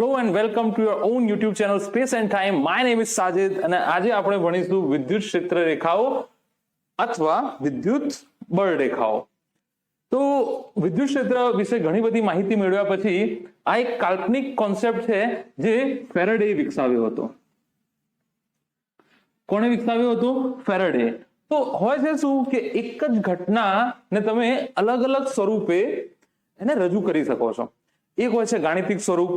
Hello and welcome to your own YouTube channel Space and Time. My name is Sajid અને આજે આપણે ભણીશું વિદ્યુત ક્ષેત્ર રેખાઓ અથવા વિદ્યુત બળ રેખાઓ. તો વિદ્યુત ક્ષેત્ર વિશે ઘણી બધી માહિતી મેળવ્યા પછી આ એક કાલ્પનિક કોન્સેપ્ટ છે જે ફેરાડે વિકસાવ્યો હતો. કોણે વિકસાવ્યો હતો? ફેરાડે. તો હોય છે શું કે એક જ ઘટનાને તમે અલગ અલગ સ્વરૂપે એને રજૂ કરી શકો છો. એક હોય છે ગાણિતિક સ્વરૂપ,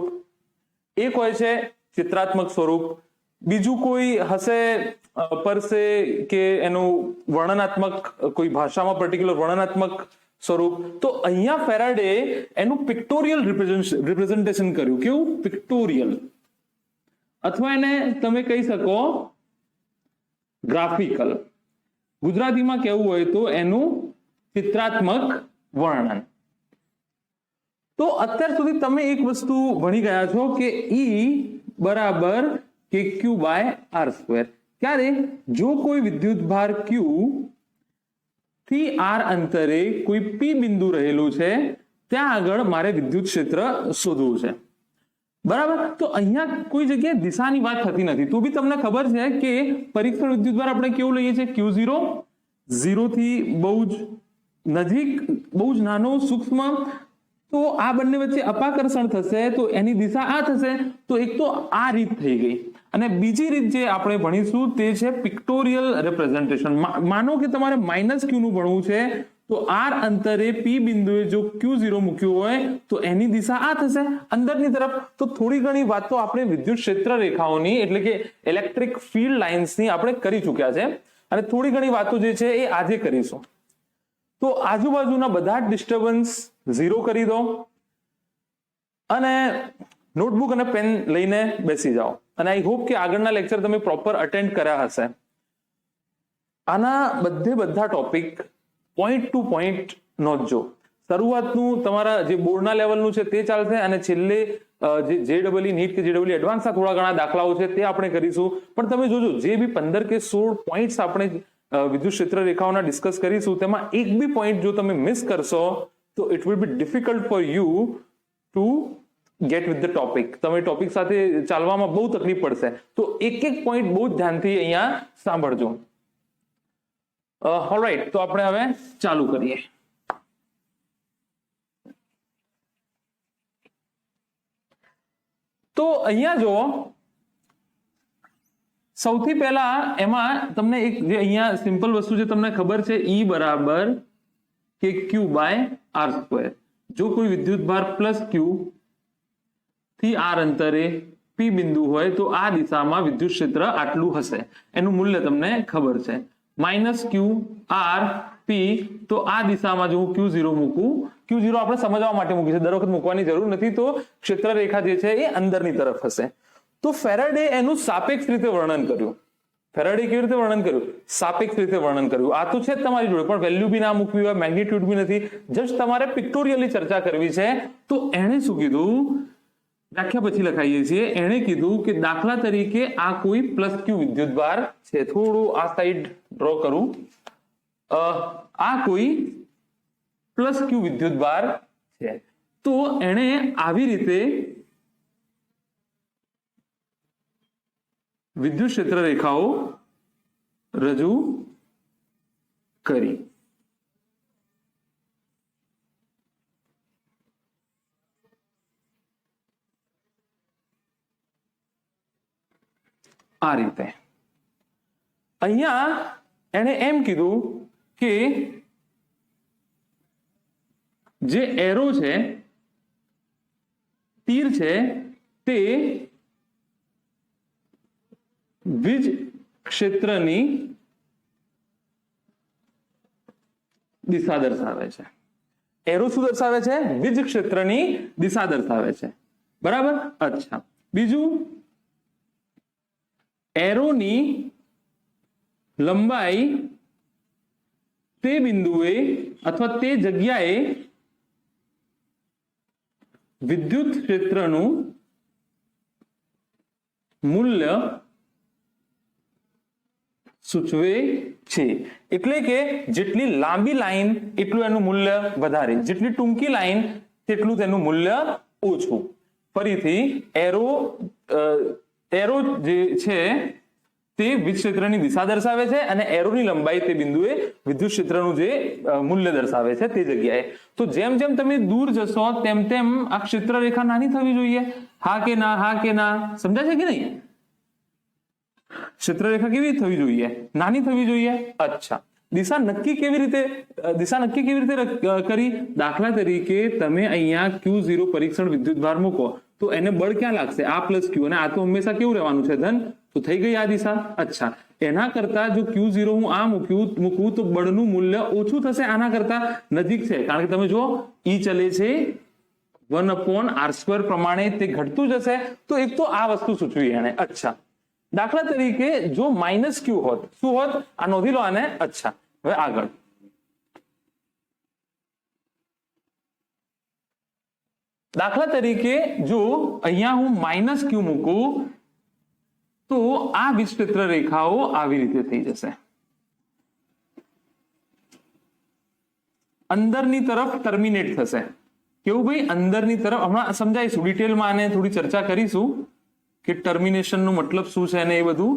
એક હોય છે ચિત્રાત્મક સ્વરૂપ, બીજું કોઈ હશે પર સે કે એનું વર્ણનાત્મક કોઈ ભાષામાં પર્ટિક્યુલર વર્ણનાત્મક સ્વરૂપ. તો અહીંયા ફેરાડે એનું પિક્ટોરિયલ રિપ્રેઝન્ટેશન કર્યું. કેવું? પિક્ટોરિયલ, અથવા એને તમે કહી શકો ગ્રાફિકલ. ગુજરાતીમાં કેવું હોય તો એનું ચિત્રાત્મક વર્ણન. તો અત્યાર સુધી તમે એક વસ્તુ ભણી ગયા છો કે ઈ બરાબર KQ બાય R સ્ક્વેર. ક્યારે? જો કોઈ વિદ્યુત ભાર Q થી R અંતરે કોઈ P બિંદુ રહેલું છે ત્યાં આગળ મારે વિદ્યુત ક્ષેત્ર શોધવું છે. બરાબર. તો અહીંયા કોઈ જગ્યાએ દિશાની વાત થતી નથી. તો બી તમને ખબર છે કે પરીક્ષણ વિદ્યુત ભાર આપણે કેવું લઈએ છીએ? Q0, 0 થી બહુ જ નજીક, બહુ જ નાનો, સૂક્ષ્મ. તો આ બંને વચ્ચે અપાકર્ષણ થશે તો એની દિશા આ થશે. તો એક તો આ રીત થઈ ગઈ, અને બીજી રીત જે આપણે ભણીશું તે છે પિક્ટોરિયલ રિપ્રેઝન્ટેશન. માનો કે તમારે -Q નું ભણવું છે, તો R અંતરે P બિંદુએ જો Q0 મૂક્યું હોય તો એની દિશા આ થશે અંદરની તરફ. તો થોડી ઘણી વાતો આપણે વિદ્યુત ક્ષેત્ર રેખાઓની એટલે કે ઇલેક્ટ્રિક ફીલ્ડ લાઇન્સની આપણે કરી ચૂક્યા છે, અને થોડી ઘણી વાતો જે છે એ આજે કરીશું. તો આજુબાજુના બધા જ ડિસ્ટર્બન્સ 0 કરી દો અને નોટબુક અને પેન લઈને બેસી જાઓ. અને આઈ હોપ કે આગળના લેક્ચર તમે પ્રોપર અટેન્ડ કર્યા હશે. આના બધા ટોપિક પોઈન્ટ ટુ પોઈન્ટ નોંધજો. શરૂઆતનું તમારા જે બોર્ડના લેવલનું છે તે ચાલશે, અને છેલ્લે જે JEE નીટ કે JEE એડવાન્સના થોડા ઘણા દાખલાઓ છે તે આપણે કરીશું. પણ તમે જોજો, જે બી 15 કે 16 પોઈન્ટ્સ આપણે વિદ્યુત ક્ષેત્ર રેખાઓના ડિસ્કસ કરીશું તેમાં એક બી પોઈન્ટ જો તમે મિસ કરશો તો it will B difficult for you two gate with the topic. તમે ટોપિક સાથે ચાલવામાં બહુ તકલીફ પડશે. તો એક એક પોઈન્ટ બહુ ધ્યાનથી અહીંયા સાંભળજો. ઓલરાઈટ, તો આપણે હવે ચાલુ કરીએ. તો અહીંયા જો સૌથી પહેલા એમાં તમને એક જે અહીંયા સિમ્પલ વસ્તુ છે તમને ખબર છે, E બરાબર KQ બાય R સ્ક્વેર. જો કોઈ વિદ્યુત ભાર +Q થી R અંતરે P બિંદુ હોય તો આ દિશામાં વિદ્યુત ક્ષેત્ર આટલું હશે. એનું મૂલ્ય તમને ખબર છે. -Q R P. તો આ દિશામાં જો હું Q0 મૂકું, Q0 આપણે સમજવા માટે મૂકી છે, દર વખત મૂકવાની જરૂર નથી. તો ક્ષેત્ર રેખા જે છે એ અંદરની તરફ હશે. તો ફેરાડે એનું સાપેક્ષ રીતે વર્ણન કર્યું. ફેરાડે કેવી રીતે વર્ણન કર્યું? સાપેક્ષ રીતે વર્ણન કર્યું. આ તો છે જ તમારી જોડે, પણ વેલ્યુ બી ના મૂકવી હોય, મેગ્નિટ્યુડ બી નથી, જસ્ટ તમારે પિક્ટોરિયલી ચર્ચા કરવી છે. તો એણે શું કીધું? વ્યાખ્યા પછી લખાઈએ છીએ. એણે કીધું કે દાખલા તરીકે આ કોઈ +Q વિદ્યુત ભાર છે. થોડું આ સાઈડ ડ્રો કરું. આ કોઈ +Q વિદ્યુત ભાર છે. તો એણે આવી રીતે વિદ્યુત ક્ષેત્ર રેખાઓ રજૂ કરી. આ રીતે અહીંયા એણે એમ કીધું કે જે એરો છે, તીર છે, તે વીજ ક્ષેત્રની દિશા દર્શાવે છે. એરો શું દર્શાવે છે? વીજ ક્ષેત્રની દિશા દર્શાવે છે. બરાબર. અચ્છા, બીજું, એરોની લંબાઈ તે બિંદુએ અથવા તે જગ્યાએ વિદ્યુત ક્ષેત્રનું મૂલ્ય સૂચવે છે. એટલે કે જેટલી લાંબી લાઈન એટલું એનું મૂલ્ય વધારે, જેટલી ટૂંકી લાઈન તેટલું તેનું મૂલ્ય ઓછું. ફરીથી એરો જે છે તે વિદ્યુત ક્ષેત્રની દિશા દર્શાવે છે અને એરોની લંબાઈ તે બિંદુએ વિદ્યુત ક્ષેત્રનું જે મૂલ્ય દર્શાવે છે તે જગ્યાએ. તો જેમ જેમ તમે દૂર જશો તેમ તેમ આ ક્ષેત્ર રેખા નાની થવી જોઈએ. હા કે ના? હા કે ના? સમજાય છે કે નહીં? ક્ષેત્ર રેખા કેવી થવી જોઈએ? નાની થવી જોઈએ. અચ્છા, દિશા નક્કી કેવી રીતે કરી? દાખલા તરીકે તમે અહીંયા Q0 પરીક્ષણ વિદ્યુતભાર મૂકો તો એને બળ ક્યાં લાગશે? આ પ્લસ Q, અને આ તો હંમેશા કેવું રહેવાનું છે? ધન. તો થઈ ગઈ આ દિશા. અચ્છા, એના કરતા જો Q0 હું આ મૂકું તો બળનું મૂલ્ય ઓછું થશે, આના કરતા નજીક છે, કારણ કે તમે જો E ચલે છે 1/r² પ્રમાણે તે ઘટતું જશે. તો એક તો આ વસ્તુ સૂચવી એને. અચ્છા, દાખલા તરીકે જો -Q હોત, શું હોત? આ નોંધી લો આને. અચ્છા, હવે આગળ દાખલા તરીકે જો અહીંયા હું -Q મૂકું તો આ વિદ્યુત ક્ષેત્ર રેખાઓ આવી રીતે થઈ જશે. અંદરની તરફ ટર્મિનેટ થશે. કેવું ભાઈ? અંદરની તરફ. હમણાં સમજાઈશું, ડિટેલમાં આને થોડી ચર્ચા કરીશું કે ટર્મિનેશન નો મતલબ શું છે અને એ બધું.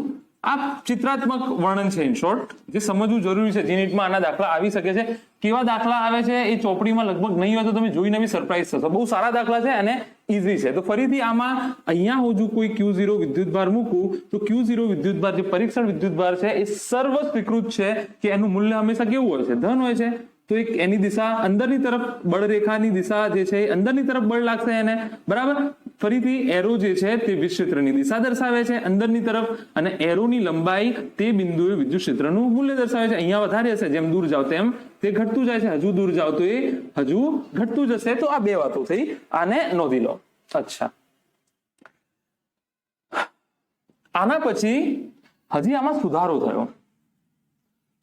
આ ચિત્રાત્મક વર્ણન છે, ઇન શોર્ટ, જે સમજવું જરૂરી છે. જીનીટમાં આના દાખલા આવી શકે છે. કેવા દાખલા આવે છે એ ચોપડીમાં લગભગ નહીં હોય તો તમે જોઈને બી સરપ્રાઈઝ થશો. બહુ સારા દાખલા છે અને ઈઝી છે. તો ફરીથી આમાં અહીંયા હું જો કોઈ Q0 વિદ્યુતભાર મૂકું તો Q0 વિદ્યુતભાર જે પરીક્ષણ વિદ્યુતભાર છે એ સર્વ સ્વીકૃત છે કે એનું મૂલ્ય હંમેશા કેવું હોય છે? ધન હોય છે. તો એક એની દિશા અંદરની તરફ, બળ રેખાની દિશા જે છે એ અંદરની તરફ બળ લાગશે એને. બરાબર. ફરીથી એરો જે છે તે વિદ્યુત ક્ષેત્રની દિશા દર્શાવે છે અંદરની તરફ, અને એરોની લંબાઈ તે બિંદુએ વિદ્યુત ક્ષેત્રનું મૂલ્ય દર્શાવે છે. અહીંયા વધારે હશે, જેમ દૂર જાવ તેમ તે ઘટતું જાય છે. હજુ દૂર જાવ તો એ હજુ ઘટતું જશે. તો આ બે વાતો થઈ, આને નોંધી લો. અચ્છા, આના પછી હજી આમાં સુધારો થયો.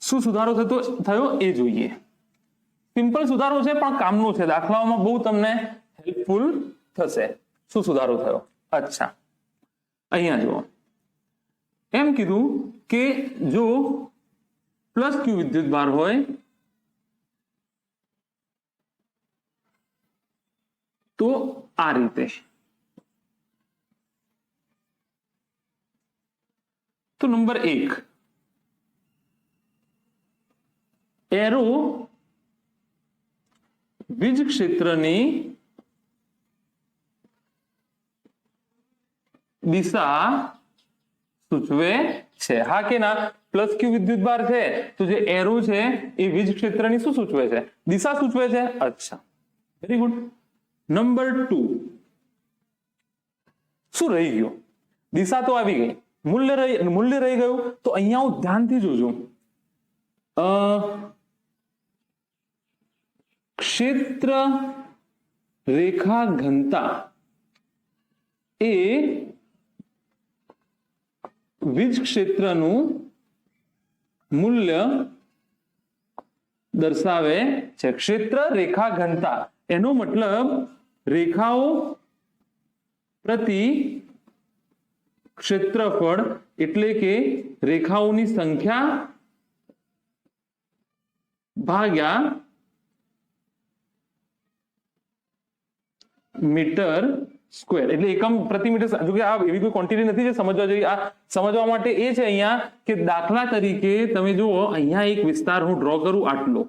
શું સુધારો થયો એ જોઈએ. સિમ્પલ સુધારો છે પણ કામનો છે, દાખલાઓમાં બહુ તમને હેલ્પફુલ થશે. શું સુધારો થયો? અચ્છા, અહીંયા જુઓ. એમ કીધું કે જો +Q વિદ્યુતભાર હોય તો આ રીતે. તો નંબર 1, એરો વિદ્યુત ક્ષેત્રની દિશા સૂચવે છે. હા કે ના? +Q વિદ્યુતભાર છે તો જે એરો છે એ વિદ્યુત ક્ષેત્રની શું સૂચવે છે? દિશા સૂચવે છે. અચ્છા, વેરી ગુડ. નંબર 2, શું રહી ગયું? દિશા તો આવી ગઈ, મૂલ્ય રહી ગયું. તો અહીંયા હું ધ્યાનથી જોજો. ક્ષેત્ર રેખા ઘનતા એ વિદ્યુત ક્ષેત્રનું મૂલ્ય દર્શાવે છે. ક્ષેત્ર રેખા ઘનતા એનો મતલબ રેખાઓ પ્રતિ ક્ષેત્રફળ, એટલે કે રેખાઓની સંખ્યા ભાગ્યા મીટર સ્ક્વેર, એટલે એકમ પ્રતિ મીટર. જો કે આ એવી કોઈ ક્વોન્ટિટી નથી જે સમજવા જોઈએ. આ સમજવા માટે એ છે અહીંયા કે દાખલા તરીકે તમે જુઓ, અહીંયા એક વિસ્તાર હું ડ્રો કરું, આટલો,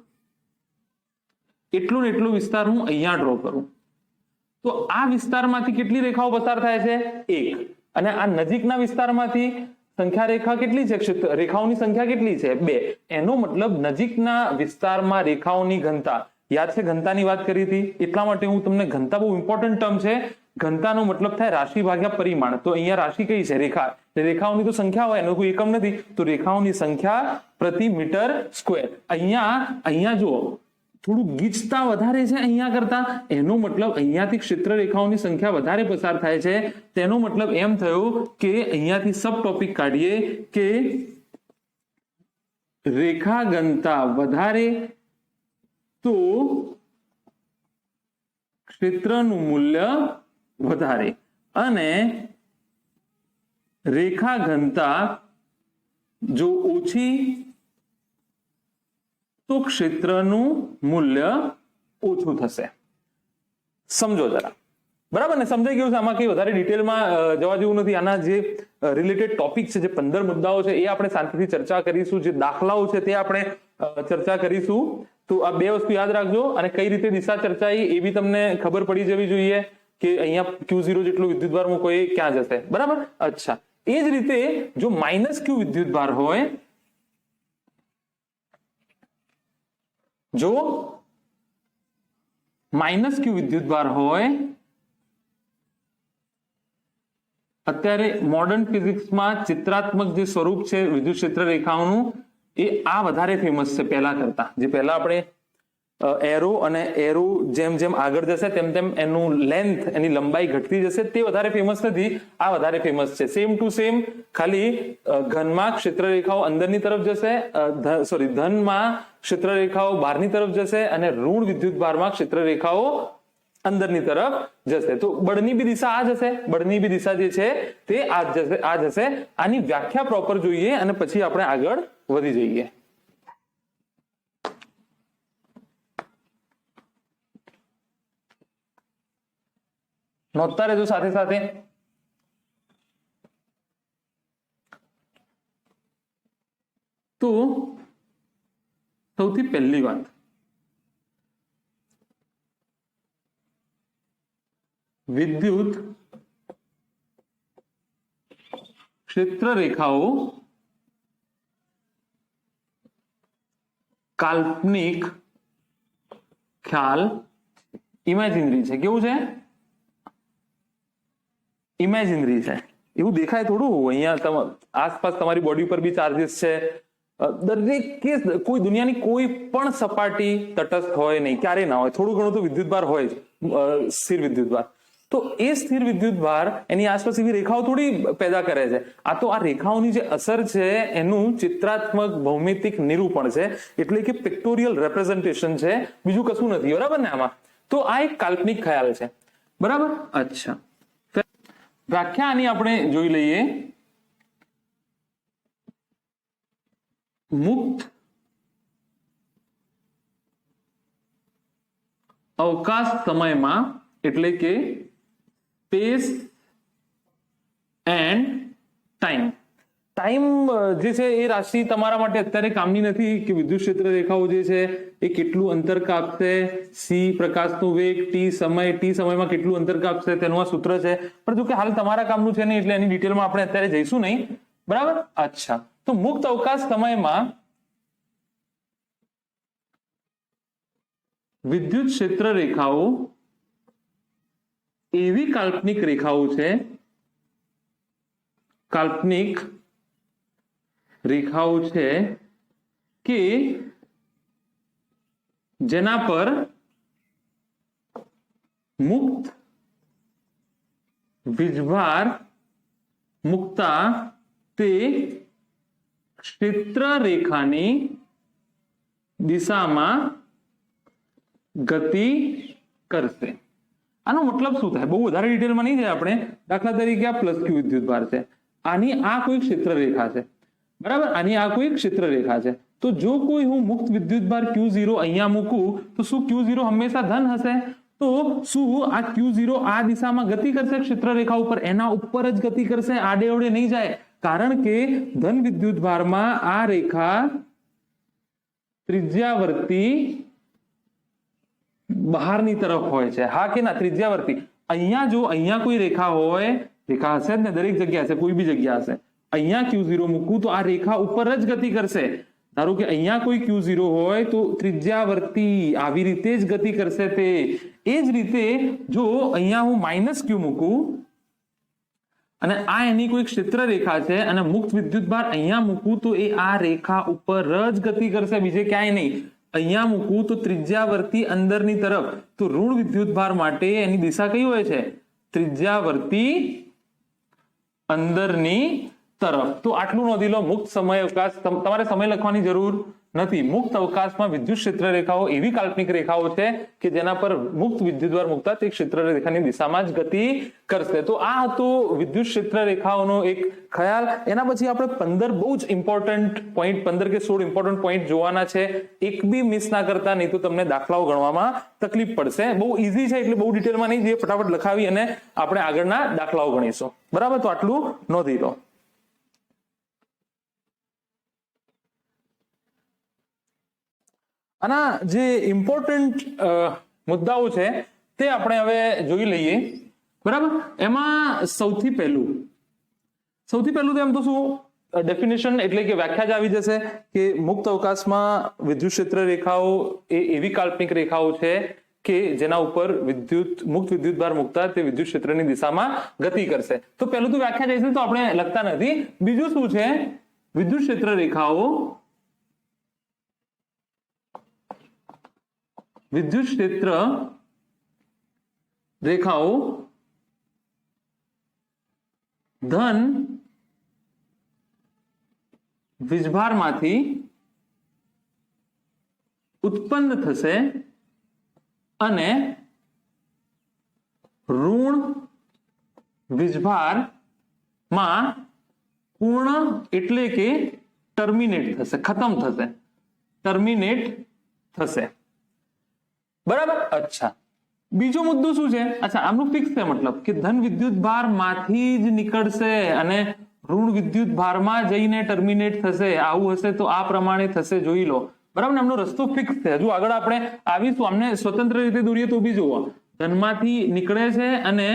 એટલો ને એટલો વિસ્તાર હું અહીંયા ડ્રો કરું, તો આ વિસ્તારમાંથી કેટલી રેખાઓ પસાર થાય છે? 1. અને આ નજીકના વિસ્તારમાંથી સંખ્યા રેખા કેટલી છે? રેખાઓની સંખ્યા કેટલી છે? 2. એનો મતલબ નજીકના વિસ્તારમાં રેખાઓની ઘનતા, યાદ છે ઘનતાની વાત કરી હતી, એટલા માટે હું તમને, ઘનતા બહુ ઇમ્પોર્ટન્ટ ટર્મ છે. ઘનતાનો મતલબ થાય રાશિ ભાગ્યા પરિમાણ. તો અહીંયા રાશિ કઈ છે? રેખા. રેખાઓની તો સંખ્યા હોય, એનો કોઈ એકમ નથી, તો રેખાઓની સંખ્યા પ્રતિ મીટર સ્ક્વેર. અહીંયા જુઓ, થોડું ગીચતા વધારે છે અહીંયા કરતા. એનો મતલબ અહીંયાથી ક્ષેત્ર રેખાઓની સંખ્યા વધારે પસાર થાય છે. તેનો મતલબ એમ થયો કે અહીંયાથી સબ ટોપિક કાઢીએ કે રેખા ઘનતા વધારે તો ક્ષેત્રનું મૂલ્ય વધારે, અને રેખા ઘનતા જો ઓછી તો ક્ષેત્રનું મૂલ્ય ઓછું થશે. સમજો જરા, બરાબર ને? સમજાઈ ગયું છે? આમાં કઈ વધારે ડિટેલમાં જવા જેવું નથી. આના જે રિલેટેડ ટોપિક છે, જે 15 મુદ્દાઓ છે, એ આપણે શાંતિથી ચર્ચા કરીશું. જે દાખલાઓ છે તે આપણે ચર્ચા કરીશું. તો આ બે વસ્તુ યાદ રાખજો. અને કઈ રીતે દિશા ચર્ચાઈ એ બી તમને ખબર પડી જવી જોઈએ કે અહીંયા Q0 જેટલું વિદ્યુતભાર મૂકો એ ક્યાં જશે. બરાબર? અચ્છા, એ જ રીતે જો -Q વિદ્યુતભાર હોય, જો -Q વિદ્યુતભાર હોય, અત્યારે મોડર્ન ફિઝિક્સમાં ચિત્રાત્મક જે સ્વરૂપ છે વિદ્યુત ક્ષેત્ર રેખાઓનું, એ આ વધારે ફેમસ છે પહેલા કરતા. જે પહેલા આપણે એરો અને એરો જેમ જેમ આગળ જશે તેમ તેમ એનું લેન્થ, એની લંબાઈ ઘટતી જશે, તે વધારે ફેમસ નથી. આ વધારે ફેમસ છે. સેમ ટુ સેમ, ખાલી ઘનમાં ક્ષેત્ર રેખાઓ અંદરની તરફ જશે, ધનમાં ક્ષેત્ર રેખાઓ બહારની તરફ જશે, અને ઋણ વિદ્યુતભારમાં ક્ષેત્ર રેખાઓ અંદરની તરફ જશે. તો બળની બી દિશા આ જશે. બળની બી દિશા જે છે તે આ જશે. આની વ્યાખ્યા પ્રોપર જોઈએ અને પછી આપણે આગળ વધી જઈએ. નોંધતા રહેજો સાથે સાથે. તો સૌથી પહેલી વાત, વિદ્યુત ક્ષેત્ર રેખાઓ કાલ્પનિક ખ્યાલ, ઇમેજિનરી છે. કેવું છે? ઇમેજિનરી છે. એવું દેખાય થોડું. અહીંયા આસપાસ તમારી બોડી પર બી ચાર્જીસ છે. દરેક કેસ, કોઈ દુનિયાની કોઈ પણ સપાટી તટસ્થ હોય નહીં, ક્યારેય ના હોય. થોડું ઘણું તો વિદ્યુતભાર હોય જ, સ્થિર વિદ્યુતભાર. તો એ સ્થિર વિદ્યુતભાર એની આસપાસ એવી રેખાઓ થોડી પેદા કરે છે. આ તો આ રેખાઓની જે અસર છે એનું ચિત્રાત્મક ભૌમિતિક નિરૂપણ છે, એટલે કે પિક્ટોરિયલ રેપ્રેઝન્ટેશન છે, બીજું કશું નથી. બરાબર ને? આમાં તો આ એક કાલ્પનિક ખ્યાલ છે. બરાબર? અચ્છા, વ્યાખ્યા આની આપણે જોઈ લઈએ. મુક્ત અવકાશ સમયમાં, એટલે કે સ્પેસ એન્ડ ટાઈમ. ટાઈમ જે છે એ રાશિ તમારા માટે અત્યારે કામની નથી કે વિદ્યુત ક્ષેત્ર રેખાઓ જે છે એ કેટલું અંતર કાપશે, સી પ્રકાશનો વેગ, ટી સમયમાં કેટલું અંતર કાપશે, તેનું આ સૂત્ર છે. પણ જો કે હાલ તમારા કામનું છે નહીં, એટલે એની ડિટેલમાં આપણે અત્યારે જઈશું નહીં. બરાબર? અચ્છા, તો મુક્ત અવકાશ સમયમાં વિદ્યુત ક્ષેત્ર રેખાઓ એવી કાલ્પનિક રેખાઓ છે, કાલ્પનિક રેખાઓ છે કે જેના પર મુક્ત વીજભાર મૂકતા તે ક્ષેત્ર રેખાની દિશામાં ગતિ કરશે. આનો મતલબ શું થાય? બહુ વધારે ડિટેલમાં નહીં જાય આપણે. દાખલા તરીકે આ +Q વિદ્યુતભાર છે, આની આ કોઈ ક્ષેત્ર રેખા છે. બરાબર? આની આ કોઈ ક્ષેત્ર રેખા છે. તો જો કોઈ હું મુક્ત વિદ્યુતભાર Q0 અહીંયા મૂકું તો શું Q0 હંમેશા ધન હશે? તો શું આ Q0 આ દિશામાં ગતિ કરશે ક્ષેત્ર રેખા ઉપર? એના ઉપર જ ગતિ કરશે, આડે અવડે નહીં જાય. કારણ કે ધન વિદ્યુતભારમાં આ રેખા ત્રિજ્યાવર્તી બહારની તરફ હોય છે. હા કે ના? ત્રિજ્યાવર્તી. અહીંયા જો અહીંયા કોઈ રેખા હોય, રેખા હશે જ ને, દરેક જગ્યા હશે, કોઈ બી જગ્યા હશે. અહીંયા Q0 મૂકું તો આ રેખા ઉપર જ ગતિ કરશે. ધારો કે અહીંયા કોઈ Q0 હોય તો ત્રિજ્યાવર્તી આવી રીતે જ ગતિ કરશે તે. એ જ રીતે જો અહીંયા હું -Q મૂકું અને આ એની કોઈ ક્ષેત્ર રેખા છે અને મુક્ત વિદ્યુતભાર અહીંયા મૂકું તો એ આ રેખા ઉપર જ ગતિ કરશે, બીજે ક્યાંય નહીં. અહીંયા મૂકું તો ત્રિજ્યાવર્તી અંદરની તરફ. તો ઋણ વિદ્યુતભાર માટે એની દિશા કઈ હોય છે? ત્રિજ્યાવર્તી અંદરની તરફ. તો આટલું નોંધી લો. મુક્ત સમય અવકાશ, તમારે સમય લખવાની જરૂર નથી. મુક્ત અવકાશમાં વિદ્યુત ક્ષેત્ર રેખાઓ એવી કાલ્પનિક રેખાઓ છે કે જેના પર મુક્ત વિદ્યુતભાર મૂકતા તે ક્ષેત્ર રેખાની દિશામાં જ ગતિ કરશે. તો આ હતો વિદ્યુત ક્ષેત્ર રેખાઓનો એક ખ્યાલ. એના પછી આપણે 15 બહુ જ ઇમ્પોર્ટન્ટ પોઈન્ટ, 15 કે 16 ઇમ્પોર્ટન્ટ પોઈન્ટ જોવાના છે. એક બી મિસ ના કરતા, નહીં તો તમને દાખલાઓ ગણવામાં તકલીફ પડશે. બહુ ઈઝી છે એટલે બહુ ડિટેલમાં નહીં જઈએ, ફટાફટ લખાવી અને આપણે આગળના દાખલાઓ ગણીશું. બરાબર, તો આટલું નોંધી લો. આના જે ઇમ્પોર્ટન્ટ મુદ્દાઓ છે તે આપણે હવે જોઈ લઈએ. બરાબર, એમાં સૌથી પહેલું તો એમ તો શું ડેફિનેશન એટલે કે વ્યાખ્યા જ આવી જશે કે મુક્ત અવકાશમાં વિદ્યુત ક્ષેત્ર રેખાઓ એ એવી કાલ્પનિક રેખાઓ છે કે જેના ઉપર મુક્ત વિદ્યુતભાર મૂકતા તે વિદ્યુત ક્ષેત્રની દિશામાં ગતિ કરશે. તો પહેલું તો વ્યાખ્યા જઈશું તો આપણે લખતા નથી. બીજું શું છે? વિદ્યુત ક્ષેત્ર રેખાઓ વિદ્યુત ક્ષેત્ર રેખાઓ ધન વીજભારમાંથી ઉત્પન્ન થશે અને ઋણ વીજભારમાં પૂર્ણ એટલે કે ટર્મિનેટ થશે, ખતમ થશે, ટર્મિનેટ થશે. બરાબર. અચ્છા, બીજો મુદ્દો શું છે? અચ્છા, આમનું ફિક્સ છે, મતલબ કે ધન વિદ્યુત ભાર માંથી જ નીકળશે અને ઋણ વિદ્યુત ભારમાં જઈને ટર્મિનેટ થશે. આવું હશે તો આ પ્રમાણે થશે, જોઈ લો. બરાબર ને, એમનો રસ્તો ફિક્સ છે. હજુ આગળ આપણે આવીશું. અમને સ્વતંત્ર રીતે દોરીએ તો બી જુઓ, ધનમાંથી નીકળે છે અને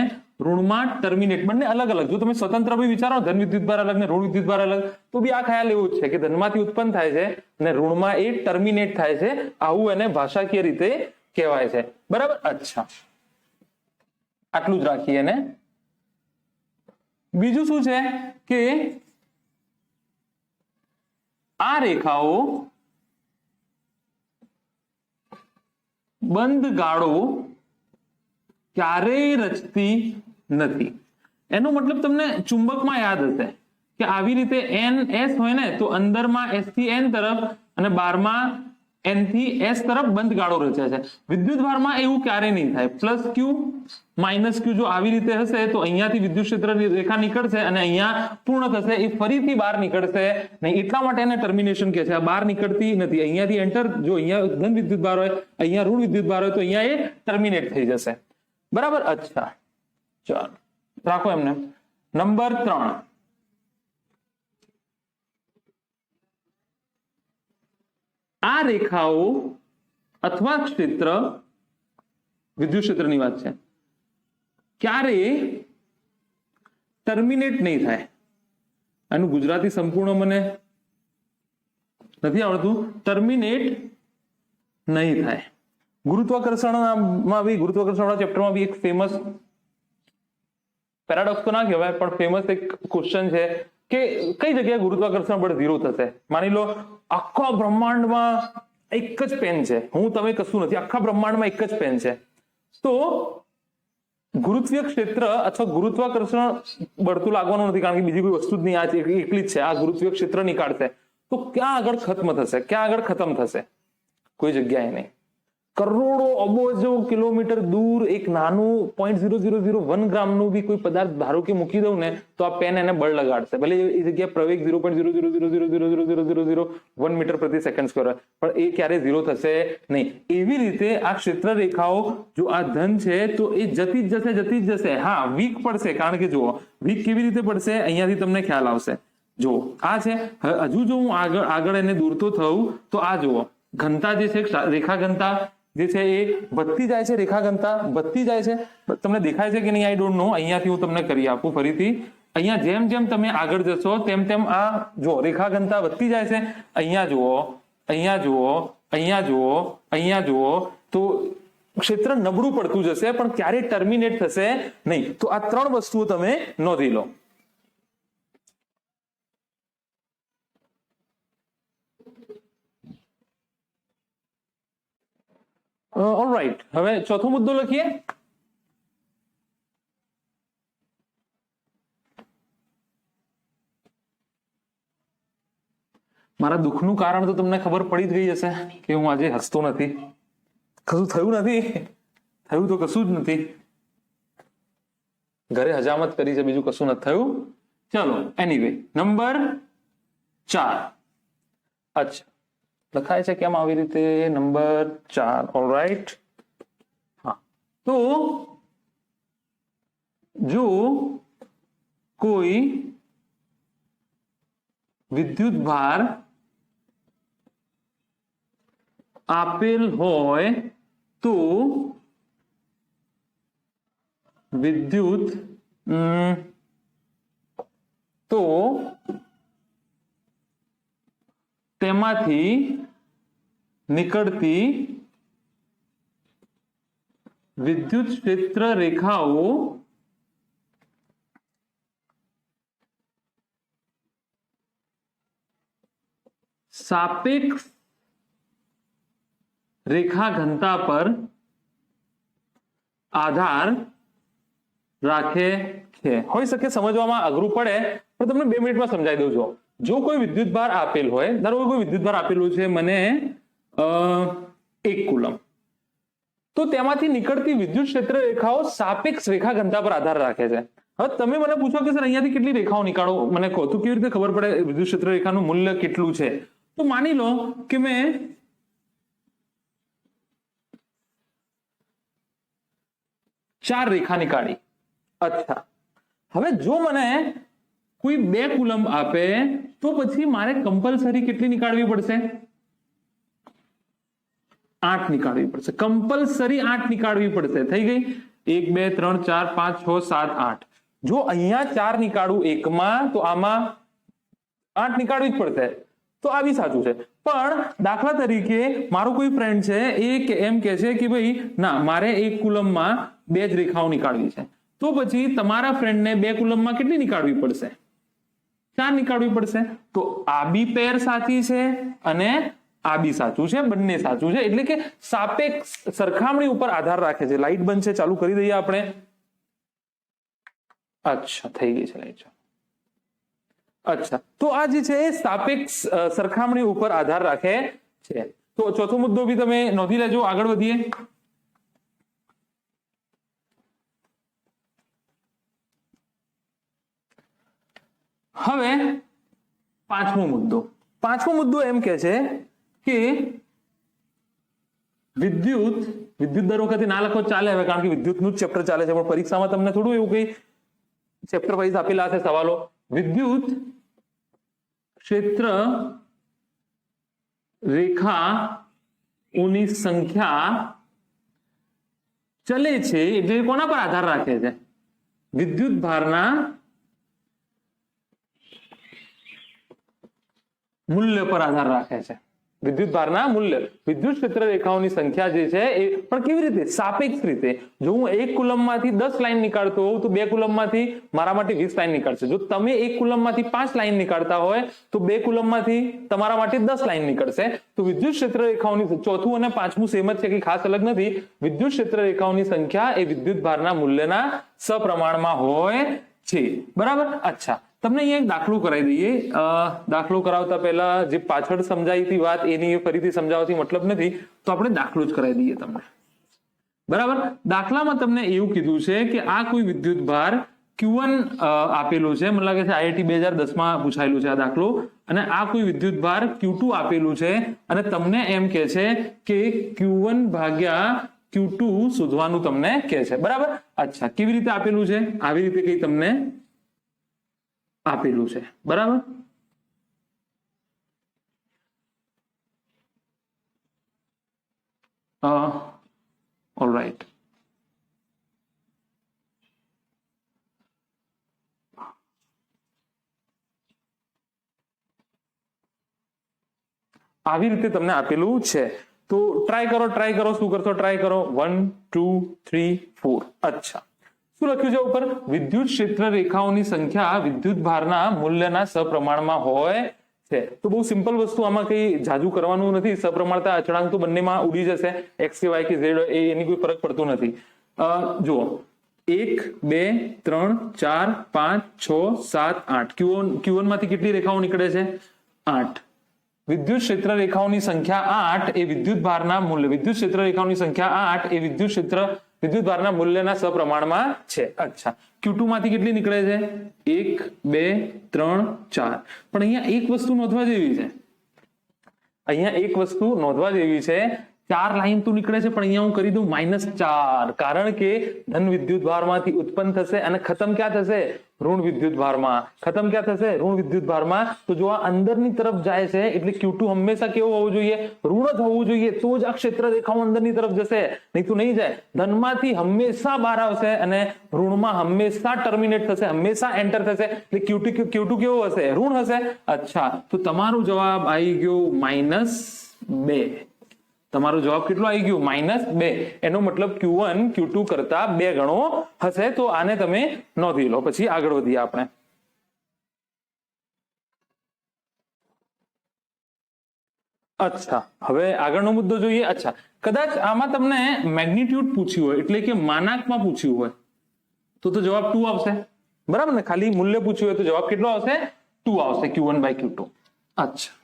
ઋણમાં ટર્મિનેટ, બંને અલગ અલગ. જો તમે સ્વતંત્ર બી વિચારો, ધન વિદ્યુત ભાર અલગ ને ઋણ વિદ્યુત ભાર અલગ, તો બી આ ખ્યાલ એવો જ છે કે ધનમાંથી ઉત્પન્ન થાય છે અને ઋણમાં એ ટર્મિનેટ થાય છે. આવું એને ભાષાકીય રીતે કહેવાય છે. બરાબર. અચ્છા, આટલું જ રાખીએ એને. બીજું શું છે કે આ રેખાઓ બંધ ગાળો ક્યારેય રચતી નથી. એનો મતલબ તમને ચુંબકમાં યાદ હશે કે આવી રીતે NS હોય ને તો અંદરમાં S થી N તરફ અને બહારમાં N થી S તરફ બંધ ગાળો રચે છે. વિદ્યુત ભારમાં એવું ક્યારેય નહીં થાય. પ્લસ Q માઇનસ Q જો આવી રીતે હશે તો અહીંયાથી વિદ્યુત ક્ષેત્ર રેખા નીકળશે અને અહીંયા પૂર્ણ થશે, એ ફરીથી બહાર નીકળશે નહીં. એટલા માટે એને ટર્મિનેશન કહે છે. આ બહાર નીકળતી નથી. અહીંયાથી એન્ટર, જો અહીંયા ધન વિદ્યુત ભાર હોય, અહીંયા ઋણ વિદ્યુત ભાર હોય તો અહીંયા એ ટર્મિનેટ થઈ જશે. બરાબર. અચ્છા, ચાલો રાખો એમને. નંબર 3, આ રેખાઓ અથવા ક્ષેત્ર, વિદ્યુત ક્ષેત્રની વાત છે, ક્યારે ટર્મિનેટ નહીં થાય. આનું ગુજરાતી સંપૂર્ણ મને નથી આવડતું. ટર્મિનેટ નહીં થાય. ગુરુત્વાકર્ષણમાં બી, ગુરુત્વાકર્ષણ ચેપ્ટરમાં બી એક ફેમસ પેરાડોક્સ તો ના કહેવાય પણ ફેમસ એક ક્વેશ્ચન છે કે કઈ જગ્યાએ ગુરુત્વાકર્ષણ બળ 0 થશે. માની લો આખા બ્રહ્માંડમાં એક જ પેન છે, હું તમે કશું નથી, આખા બ્રહ્માંડમાં એક જ પેન છે, તો ગુરુત્વીય ક્ષેત્ર અથવા ગુરુત્વાકર્ષણ બળ તો લાગવાનું નથી કારણ કે બીજી કોઈ વસ્તુ જ નહીં, આ એકલી જ છે. આ ગુરુત્વીય ક્ષેત્ર નીકાળશે તો ક્યાં આગળ ખત્મ થશે, ક્યાં આગળ ખતમ થશે? કોઈ જગ્યાએ નહીં. કરોડો અબજો કિલોમીટર દૂર એક નાનું 0.0001 ગ્રામનું બી કોઈ પદાર્થ ધારો કે મૂકી દઉં ને તો આ પેન એને બળ લગાડશે. ભલે એ જગ્યાએ પ્રવેગ 0.000000001 મીટર પ્રતિ સેકન્ડ સ્ક્વેર હોય પણ એ ક્યારે 0 થશે નહીં. એવી રીતે આ ક્ષેત્ર રેખાઓ, જો આ ધન છે તો એ જતી જ જશે. હા, વીક પડશે કારણ કે જુઓ વીક કેવી રીતે પડશે અહીંયાથી તમને ખ્યાલ આવશે. જો આ છે, હજુ જો હું આગળ એને દૂરતો થઉં તો આ જુઓ ઘનતા જે છે, રેખા ઘનતા જે છે એ વધતી જાય છે, રેખા ઘનતા વધતી જાય છે. તમને દેખાય છે કે નહીં આઈ ડોન્ટ નો. અહીંયાથી હું તમને કરી આપું ફરીથી. અહીંયા જેમ જેમ તમે આગળ જશો તેમ તેમ આ જો રેખા ઘનતા વધતી જાય છે. અહીંયા જુઓ, અહીંયા જુઓ, અહીંયા જુઓ, અહીંયા જુઓ, તો ક્ષેત્ર નબળું પડતું જશે પણ ક્યારેય ટર્મિનેટ થશે નહીં. તો આ 3 વસ્તુઓ તમે નોંધી લો. ઓલરાઈટ, હવે ચોથો મુદ્દો લખીએ. મારા દુઃખનું કારણ તો તમને ખબર પડી જ ગઈ હશે કે હું આજે હસતો નથી, કશું થયું નથી, થયું તો કશું જ નથી, ઘરે હજામત કરી છે, બીજું કશું નથી થયું. ચલો એનીવે, નંબર 4. અચ્છા, લખાય છે કેમ આવી રીતે? નંબર 4. ઓલરાઈટ. હા, તો જો કોઈ વિદ્યુત ભાર આપેલ હોય તો તેમાંથી નીકળતી વિદ્યુત ક્ષેત્ર રેખાઓ સાપેક્ષ રેખા ઘનતા પર આધાર રાખે છે. હોઈ શકે સમજવામાં અઘરું પડે, પણ તમને 2 મિનિટમાં સમજાવી દઉં છું. જો કોઈ વિદ્યુત ભાર આપેલ હોય, ધારો કે કોઈ વિદ્યુત ભાર આપેલું છે મને 1 કુલમ, તો તેમાંથી નીકળતી વિદ્યુત ક્ષેત્ર રેખાઓ સાપેક્ષ રેખા ઘનતા પર આધાર રાખે છે. હવે તમે મને પૂછો કે સર અહીંયાથી કેટલી રેખાઓ નીકાળો, મને કહો તો કેવી રીતે ખબર પડે વિદ્યુત ક્ષેત્ર રેખાનું મૂલ્ય કેટલું છે? તો માની લો કે મેં ચાર રેખા નીકાળી. અચ્છા, હવે જો મને કોઈ 2 કુલમ આપે તો પછી મારે કમ્પલસરી કેટલી નીકાળવી પડશે? 8 નીકાળવી પડશે. કમ્પલસરી 8 નીકાળવી પડશે. થઈ ગઈ? 1 2 3 4 5 6 7 8. જો અહીંયા 4 નીકાળું એકમાં, તો આમાં 8 નીકાળવી જ પડશે. તો આ બી સાચું છે. પણ દાખલા તરીકે મારો કોઈ ફ્રેન્ડ છે, એ એમ કે છે કે ભાઈ ના, મારે 1 કુલમમાં 2 જ રેખાઓ નીકાળવી છે. તો પછી તમારા ફ્રેન્ડને 2 કુલમમાં કેટલી નીકાળવી પડશે? 4 નીકાળવી પડશે. તો આ બી પેર સાચી છે અને આ બી સાચું છે, બંને સાચું છે. એટલે કે સાપેક્ષ સરખામણી ઉપર આધાર રાખે છે. લાઈટ બંધ છે, ચાલુ કરી દઈએ આપણે. અચ્છા, થઈ ગઈ છે લાઈટ. અચ્છા, તો આ જે છે એ સાપેક્ષ સરખામણી ઉપર આધાર રાખે છે. તો ચોથો મુદ્દો બી તમે નોંધી લેજો. આગળ વધીએ. હવે પાંચમો મુદ્દો એમ કે છે કે વિદ્યુત દર વખતે ના લખો ચાલે, હવે કારણ કે વિદ્યુતનું જ ચેપ્ટર ચાલે છે, પણ પરીક્ષામાં તમને થોડું એવું કઈ ચેપ્ટર વાઇઝ આપેલા હશે સવાલો. વિદ્યુત ક્ષેત્ર રેખાઓની સંખ્યા ચલે છે એટલે કોના પર આધાર રાખે છે? વિદ્યુત ભારના મૂલ્ય પર આધાર રાખે છે. વિદ્યુત ભારના મૂલ્ય, વિદ્યુત ક્ષેત્ર રેખાઓની સંખ્યા જે છે એ પણ કેવી રીતે? સાપેક્ષ રીતે. જો હું 1 કુલમમાંથી 10 લાઈન નીકાળતો હોઉં તો 2 કુલમમાંથી મારા માટે 20 લાઈન નીકળશે. જો તમે 1 કુલમમાંથી 5 લાઈન નીકાળતા હોય તો 2 કુલમમાંથી તમારા માટે 10 લાઈન નીકળશે. તો વિદ્યુત ક્ષેત્ર રેખાઓની, ચોથું અને પાંચમું સેમ જ છે, કે ખાસ અલગ નથી. વિદ્યુત ક્ષેત્ર રેખાઓની સંખ્યા એ વિદ્યુત ભારના મૂલ્યના સપ્રમાણમાં હોય છે. બરાબર? અચ્છા, તમને અહીંયા એક દાખલો કરાવી દઈએ. દાખલો કરાવતા પહેલા જે પાછળ સમજાઈ હતી વાત, એની ફરીથી સમજાવવાથી મતલબ નથી, તો આપણે દાખલો જ કરાવી દઈએ તમને. બરાબર? દાખલામાં તમને એવું કીધું છે કે આ કોઈ વિદ્યુત ભાર Q1 આપેલું છે. મને લાગે છે IIT 2010 પૂછાયેલું છે આ દાખલો. અને આ કોઈ વિદ્યુત ભાર Q2 આપેલું છે અને તમને એમ કે છે કે Q1 ભાગ્યા Q2 શોધવાનું તમને કહે છે. બરાબર? અચ્છા, કેવી રીતે આપેલું છે? આવી રીતે કઈ તમને આપેલું છે. બરાબર? ઓલરાઈટ. આવી રીતે તમને આપેલું છે. તો ટ્રાય કરો. શું કરશો? ટ્રાય કરો. 1 2 3 4. અચ્છા, શું લખ્યું છે ઉપર? વિદ્યુત ક્ષેત્ર રેખાઓની સંખ્યા વિદ્યુત ભારના મૂલ્યના સપ્રમાણમાં હોય છે. તો બહુ સિમ્પલ વસ્તુ, આમાં કઈ જાજુ કરવાનું નથી. સપ્રમાણતા અચળાંક તો બંનેમાં ઉડી જશે, x કે y કે z, એની કોઈ ફરક પડતો નથી. જુઓ, 1 2 3 4 5 6 7 8. Q1 માંથી કેટલી રેખાઓ નીકળે છે? 8. વિદ્યુત ક્ષેત્ર રેખાઓની સંખ્યા 8 એ વિદ્યુત ભારના મૂલ્ય વિદ્યુત ક્ષેત્ર રેખાઓની સંખ્યા 8 એ વિદ્યુત ભારના મૂલ્યના સપ્રમાણમાં છે. અચ્છા, Q2 માંથી કેટલી નીકળે છે? 1 2 3 4. પણ અહીંયા એક વસ્તુ નોંધવા જેવી છે. અહીંયા એક વસ્તુ નોંધવા જેવી છે. 4 લાઈન તો નીકળે છે, પણ અહીંયા હું કરી દઉં -4, કારણ કે ધન વિદ્યુત ભારમાંથી ઉત્પન્ન થશે અને ખતમ ક્યાં થશે? ઋણ વિદ્યુત ભારમાં. ખતમ ક્યાં થશે? ઋણ વિદ્યુત ભારમાં. તો જો આ અંદરની તરફ જાય છે એટલે Q2 હંમેશા કેવું હોવું જોઈએ? ઋણ જ હોવું જોઈએ, તો જ આ ક્ષેત્ર રેખાઓ અંદરની તરફ જશે, નહીં તો નહીં જાય. ધનમાંથી હંમેશા બહાર આવશે અને ઋણમાં હંમેશા ટર્મિનેટ થશે, હંમેશા એન્ટર થશે. એટલે Q2 કેવો હશે? ઋણ હશે. અચ્છા, તો તમારો જવાબ આવી ગયો -2. તમારો જવાબ કેટલો આવી ગયો? -2. એનો મતલબ Q1 Q2 કરતા 2 ગણો હશે. તો આને તમે નોંધી લો. પછી આગળ વધીએ આપણે. અચ્છા, હવે આગળનો મુદ્દો જોઈએ. અચ્છા, કદાચ આમાં તમને મેગ્નિટ્યુડ પૂછ્યું હોય, એટલે કે માનાંકમાં પૂછ્યું હોય, તો જવાબ 2 આવશે. બરાબર ને? ખાલી મૂલ્ય પૂછ્યું હોય તો જવાબ કેટલો આવશે? 2 આવશે, Q1/Q2. અચ્છા,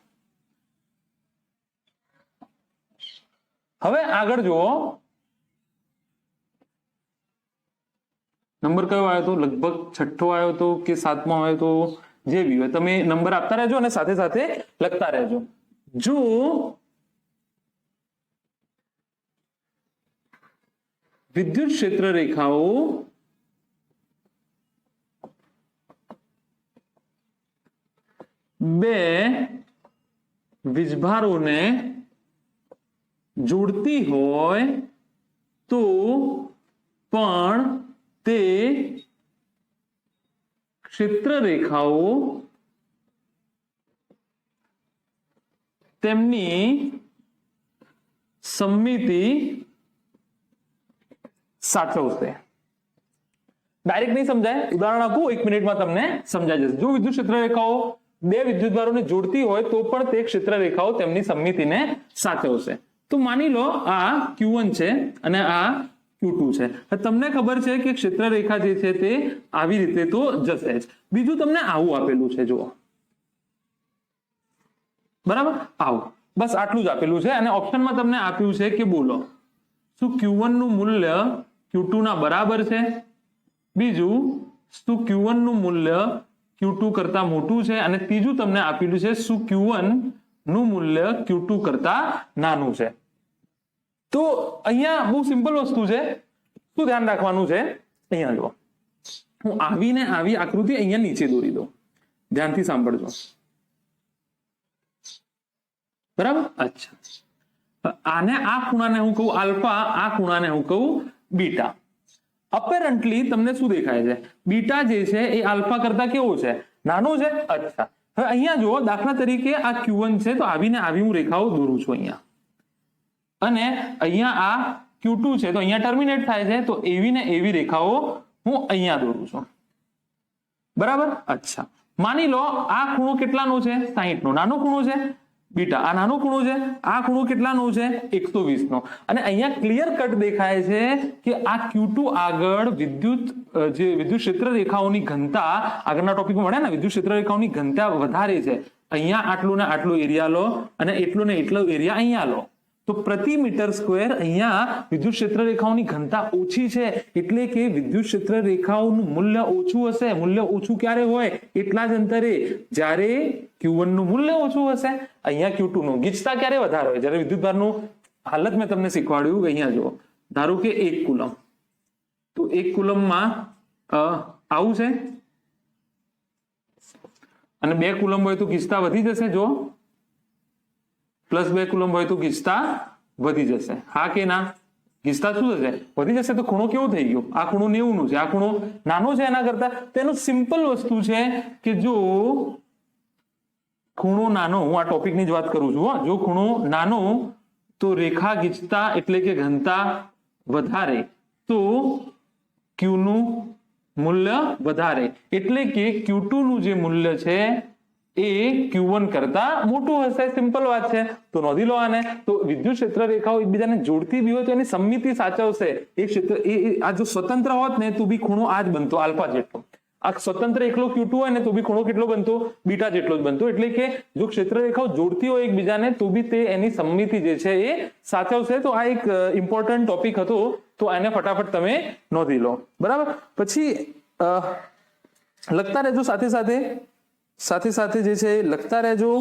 હવે આગળ જુઓ. નંબર કયો આવ્યો હતો? લગભગ 6થો આવ્યો હતો કે 7મો આવ્યો હતો, જે બી હોય તમે નંબર આપતા રહેજો અને સાથે સાથે લખતા રહેજો. જો વિદ્યુત ક્ષેત્ર રેખાઓ બે વીજભારોને જોડતી હોય તો પણ તે ક્ષેત્ર રેખાઓ તેમની સમમિતિ સાચવશે. ડાયરેક્ટ નહીં સમજાય, ઉદાહરણ આપું, 1 મિનિટમાં તમને સમજાઈ જશે. જો વિદ્યુત ક્ષેત્ર રેખાઓ બે વિદ્યુતભારોને જોડતી હોય તો પણ તે ક્ષેત્ર રેખાઓ તેમની સમમિતિને સાચવશે. તો માની લો આ Q1 છે અને આ Q2 છે. તમને ખબર છે કે ક્ષેત્ર રેખા જે છે તે આવી રીતે તો જશે જ. બીજું તમને આવું આપેલું છે, જુઓ, બરાબર, આવું, બસ આટલું જ આપેલું છે. અને ઓપ્શનમાં તમને આપ્યું છે કે બોલો શું Q1 નું મૂલ્ય Q2 ના બરાબર છે? બીજું, શું Q1 નું મૂલ્ય Q2 કરતા મોટું છે? અને ત્રીજું તમને આપેલું છે શું Q1 નું મૂલ્ય Q2 કરતા નાનું છે? તો અહીંયા બહુ સિમ્પલ વસ્તુ છે. શું ધ્યાન રાખવાનું છે? અહીંયા જુઓ, હું આવીને આવી આકૃતિ અહીંયા નીચે દોરી દઉં, ધ્યાનથી સાંભળજો, બરાબર? અચ્છા, આને આ ખૂણાને હું કહું આલ્ફા, આ ખૂણાને હું કહું બીટા. અપેરન્ટલી તમને શું દેખાય છે? બીટા જે છે એ આલ્ફા કરતા કેવો છે? નાનો છે. અચ્છા, હવે અહીંયા જુઓ, દાખલા તરીકે આ Q1 છે તો આવીને આવી હું રેખાઓ દોરું છું અહીંયા, અને અહીંયા આ Q2 છે તો અહીંયા ટર્મિનેટ થાય છે, તો એવી ને એવી રેખાઓ હું અહીંયા દોરું છું, બરાબર? અચ્છા, માની લો આ ખૂણો કેટલાનો છે? 60 નો. નાનો ખૂણો છે બીટા, આ નાનો ખૂણો છે, આ ખૂણો કેટલાનો છે? 120 નો. અને અહીંયા ક્લિયર કટ દેખાય છે કે આ Q2 આગળ વિદ્યુત ક્ષેત્ર રેખાઓની ઘનતા, આગળના ટોપિકમાં મળે ને, વિદ્યુત ક્ષેત્ર રેખાઓની ઘનતા વધારે છે. અહીંયા આટલું ને આટલું એરિયા લો અને એટલો ને એટલો એરિયા અહીંયા લો, તો પ્રતિ મીટર સ્ક્વેર અહીંયા વિદ્યુત ક્ષેત્ર રેખાઓની ઘનતા ઓછી છે. એટલે કે વિદ્યુત ક્ષેત્ર રેખાઓનું મૂલ્ય ઓછું હશે. મૂલ્ય ઓછું ક્યારે હોય? એટલા જ અંતરે. જ્યારે Q1 નું મૂલ્ય ઓછું હશે, અહીંયા Q2 નું ગીચતા ક્યારે વધારે હોય? જ્યારે વિદ્યુતભારનું હાલત મેં તમને શીખવાડ્યું, અહીંયા જુઓ, ધારો કે 1 કુલમ, તો 1 કુલમમાં આવું છે, અને 2 કુલમ હોય તો ગીચતા વધી જશે. જો +2 કુલમ હોય તો ગીચતા વધી જશે. હા કે ના? ગીચતા શું થશે? વધી જશે. તો ખૂણો કેવો થઈ ગયો? આ ખૂણો 90 નું છે, આ ખૂણો નાનો છે એના કરતા. તેનું સિમ્પલ વસ્તુ છે કે જો ખૂણો નાનો, હું આ ટોપિકની જ વાત કરું છું, જો ખૂણો નાનો તો રેખા ગીચતા એટલે કે ઘનતા વધારે, તો Q નું મૂલ્ય વધારે. એટલે કે Q2 નું જે મૂલ્ય છે એ Q1 કરતા મોટું હશે. સિમ્પલ વાત છે. તો નોંધી લો આને. તો વિદ્યુત ક્ષેત્ર રેખાઓ એકબીજાને જોડતી બી હોય તો એની સમમિતિ સાચવશે. એ ક્ષેત્ર આ જો સ્વતંત્ર હોત ને તો બી ખૂણો આ જ બનતો, આલ્ફા જેટલો. આ સ્વતંત્ર એકલો Q2 હોય ને તો બી ખૂણો કેટલો બનતો? બીટા જેટલો જ બનતો. એટલે કે જો ક્ષેત્ર રેખાઓ જોડતી હોય એકબીજાને તો બી તે એની સમમિતિ જે છે એ સાચવશે. તો આ એક ઇમ્પોર્ટન્ટ ટોપિક હતો, તો એને ફટાફટ તમે નોંધી લો. બરાબર. પછી લખતા રહેજો સાથે સાથે જે છે લખતા રહેજો.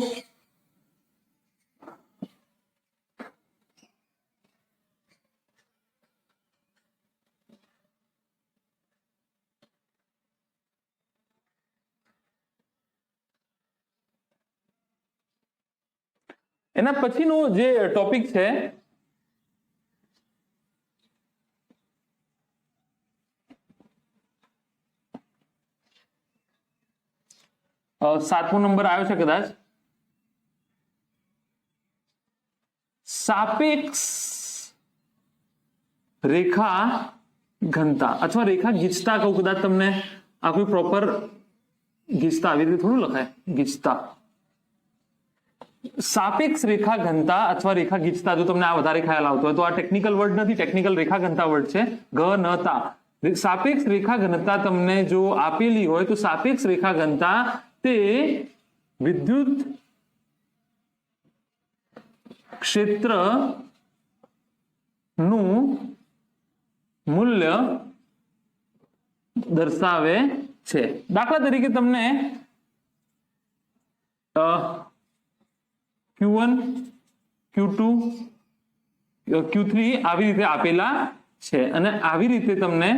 એના પછીનો જે ટોપિક છે સાતમો નંબર આવ્યો છે કદાચ, સાપેક્ષ રેખા ઘનતા અથવા રેખા ગીચતા કહું કદાચ તમને. આ કોઈ પ્રોપર ગીચતા આવી રીતે થોડું લખાય, ગીચતા. સાપેક્ષ રેખા ઘનતા અથવા રેખા ગીચતા, જો તમને આ વધારે ખ્યાલ આવતો હોય તો આ ટેકનિકલ વર્ડ નથી, ટેકનિકલ રેખા ઘનતા વર્ડ છે. ઘનતા, સાપેક્ષ રેખા ઘનતા તમને જો આપેલી હોય તો સાપેક્ષ રેખા ઘનતા તે વિદ્યુત ક્ષેત્ર નું મૂલ્ય દર્શાવે છે. દાખલા તરીકે તમને Q1, Q2, Q3 આવી રીતે આપેલા છે અને આવી રીતે તમને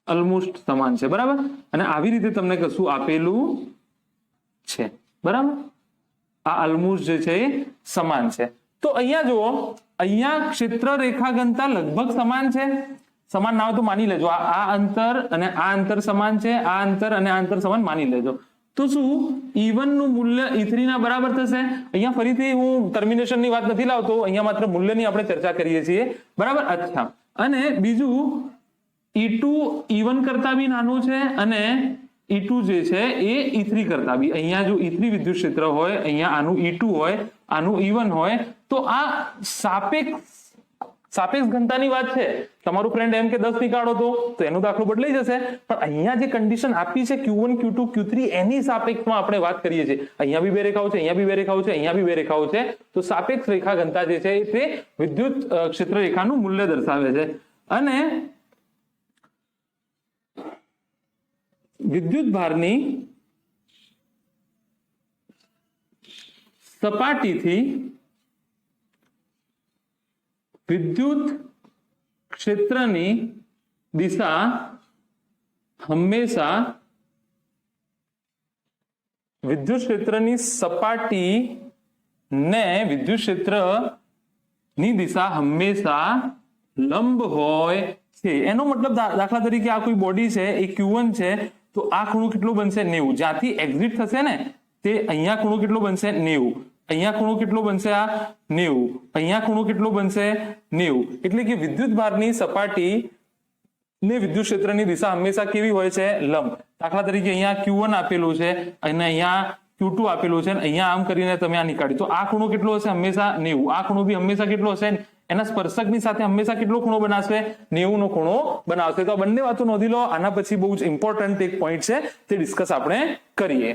ઓલમોસ્ટ સમાન છે. બરાબર. અને આવી રીતે તમને કશું આપેલું છે. બરાબર. આ ઓલમોસ્ટ જે છે એ સમાન છે. તો અહીંયા જુઓ, અહીંયા ક્ષેત્ર રેખા ઘનતા લગભગ સમાન છે. સમાન ના હોય તો માની લેજો આ અંતર અને આ અંતર સમાન છે, આ અંતર અને આ અંતર સમાન માની લેજો. તો શું E1 નું મૂલ્ય E3 ના બરાબર થશે? અહીંયા ફરીથી હું ટર્મિનેશન ની વાત નથી લાવતો, અહીંયા માત્ર મૂલ્યની આપણે ચર્ચા કરીએ છીએ. બરાબર. અચ્છા, અને બીજું E2 E1 કરતા બી નાનું છે અને E2 જે છે એ E3 કરતા બી. અહીંયા જો E3 વિદ્યુત ક્ષેત્ર હોય, અહીંયા આનું E2 હોય, આનું E1 હોય, તો આ સાપેક્ષ ઘનતાની વાત છે. તમારું ફ્રેન્ડ એમ કે 10 નીકાળો તો એનો દાખલો બદલાઈ જશે. પણ અહીંયા જે કન્ડિશન આપી છે Q1, Q2, Q3 એની સાપેક્ષમાં આપણે વાત કરીએ છીએ. અહીંયા બી બે રેખાઓ છે, અહીંયા બી બે રેખાઓ છે, અહીંયા બી બે રેખાઓ છે. તો સાપેક્ષ રેખા ઘનતા જે છે તે વિદ્યુત ક્ષેત્ર રેખાનું મૂલ્ય દર્શાવે છે. અને વિદ્યુત ભારની સપાટીથી વિદ્યુત ક્ષેત્રની દિશા હંમેશા વિદ્યુત ક્ષેત્રની સપાટી ને વિદ્યુત ક્ષેત્રની દિશા હંમેશા લંબ હોય છે. એનો મતલબ દાખલા તરીકે આ કોઈ બોડી છે, એ Q1 છે, તો આ ખૂણો કેટલો બનશે? 90. જ્યાંથી એક્ઝિટ થશે ને તે અહીંયા ખૂણો કેટલો બનશે? 90. અહીંયા ખૂણો કેટલો બનશે? આ 90. અહીંયા ખૂણો કેટલો બનશે? 90. એટલે કે વિદ્યુત ભારની સપાટી ને વિદ્યુત ક્ષેત્રની દિશા હંમેશા કેવી હોય છે? લંબ. દાખલા તરીકે અહીંયા Q1 આપેલું છે અને અહીંયા Q2 આપેલું છે, અહીંયા આમ કરીને તમે આ નીકાળ્યું, તો આ ખૂણો કેટલો હશે? હંમેશા 90. આ ખૂણો બી હંમેશા કેટલો હશે? એના સ્પર્શકની સાથે હંમેશા કેટલો ખૂણો બનાવશે? 90 નો ખૂણો બનાવશે. તો આ બંને વાતો નોંધી લો. આના પછી બહુ જ ઇમ્પોર્ટન્ટ એક પોઈન્ટ છે, તે ડિસ્કસ આપણે કરીએ.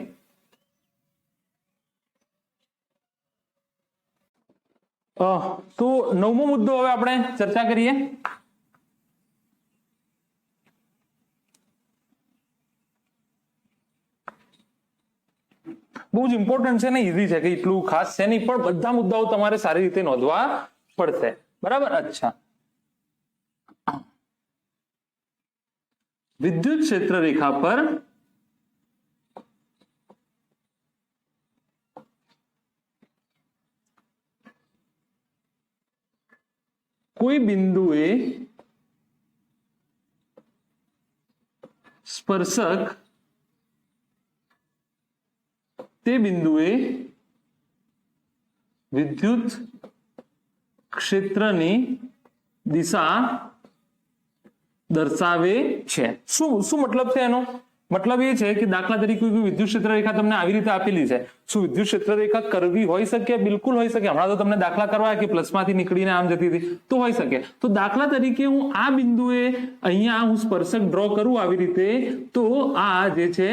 તો 9મો મુદ્દો હવે આપણે ચર્ચા કરીએ. બહુ જ ઇમ્પોર્ટન્ટ છે ને, ઈઝી છે, કે એટલું ખાસ છે નહીં, પણ બધા મુદ્દાઓ તમારે સારી રીતે નોંધવા પડશે. બરાબર. અચ્છા, વિદ્યુત ક્ષેત્ર રેખા પર કોઈ બિંદુએ સ્પર્શક તે બિંદુએ વિદ્યુત ક્ષેત્રની દિશા દર્શાવે છે. શું મતલબ છે એનો? મતલબ એ છે કે દાખલા તરીકે કોઈ વિદ્યુત ક્ષેત્ર રેખા તમને આવી રીતે આપેલી છે, શું વિદ્યુત ક્ષેત્ર રેખા કરવી હોઈ શકે? બિલકુલ હોઈ શકે. હમણાં તો તમને દાખલા કરવા કે પ્લસમાંથી નીકળીને આમ જતી હતી તો હોઈ શકે. તો દાખલા તરીકે હું આ બિંદુએ અહીંયા હું સ્પર્શક ડ્રો કરું આવી રીતે, તો આ જે છે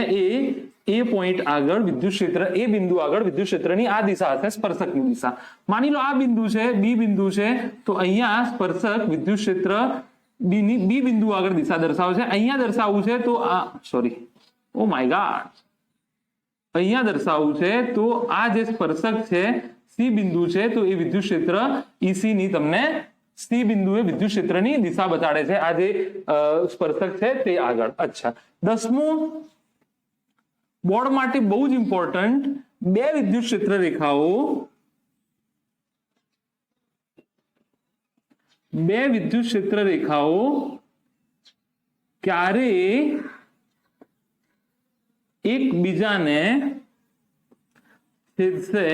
એ પોઈન્ટ આગળ વિદ્યુત ક્ષેત્ર, એ બિંદુ આગળ વિદ્યુત ક્ષેત્રની આ દિશા હશે, સ્પર્શકની દિશા. માની લો આ બિંદુ છે, બી બિંદુ છે, તો અહીંયા સ્પર્શક વિદ્યુત ક્ષેત્ર બી બિંદુ આગળ દિશા દર્શાવે છે. અહીંયા દર્શાવવું છે તો આ ઓ માય ગોડ, અહીંયા દર્શાવવું છે તો આ જે સ્પર્શક છે સી બિંદુ છે, તો એ વિદ્યુત ક્ષેત્ર ઈસી ની તમને સી બિંદુએ વિદ્યુત ક્ષેત્રની દિશા બતાડે છે, આ જે સ્પર્શક છે તે આગળ. અચ્છા, 10મું બોર્ડ માટે બહુ જ ઇમ્પોર્ટન્ટ, બે વિદ્યુત ક્ષેત્ર રેખાઓ ક્યારે એકબીજાને છેદશે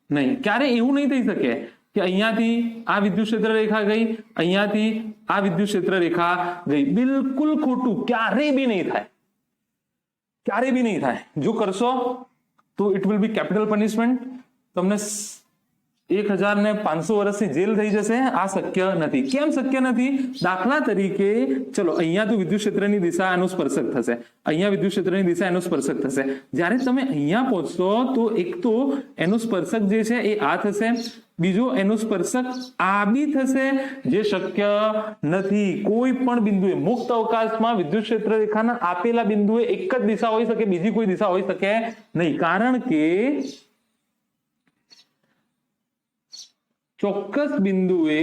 નહીં. ક્યારે એવું નહીં થઈ શકે કે અહીંયાથી આ વિદ્યુત ક્ષેત્ર રેખા ગઈ, અહીંયાથી આ વિદ્યુત ક્ષેત્ર રેખા ગઈ. બિલકુલ ખોટું, ક્યારેય બી નહીં થાય, ક્યારે બી નહીં થાય. જો કરશો તો it will be capital punishment, તમને 1500 વર્ષની જેલ થઈ જશે. આ શક્ય નથી. કેમ શક્ય નથી? દાખલા તરીકે ચલો અહીંયા તો વિદ્યુત ક્ષેત્રની દિશા એનું સ્પર્શક થશે, અહીંયા વિદ્યુત ક્ષેત્રની દિશા એનું સ્પર્શક થશે. જ્યારે તમે અહીંયા પહોંચશો તો એક તો એનું સ્પર્શક જે છે એ આ થશે, બીજો એનું સ્પર્શક આ બી થશે, જે શક્ય નથી. કોઈ પણ બિંદુએ મુક્ત અવકાશમાં વિદ્યુત ક્ષેત્ર રેખાના આપેલા બિંદુએ એક જ દિશા હોઈ શકે, બીજી કોઈ દિશા હોઈ શકે નહીં. કારણ કે ચોક્કસ બિંદુએ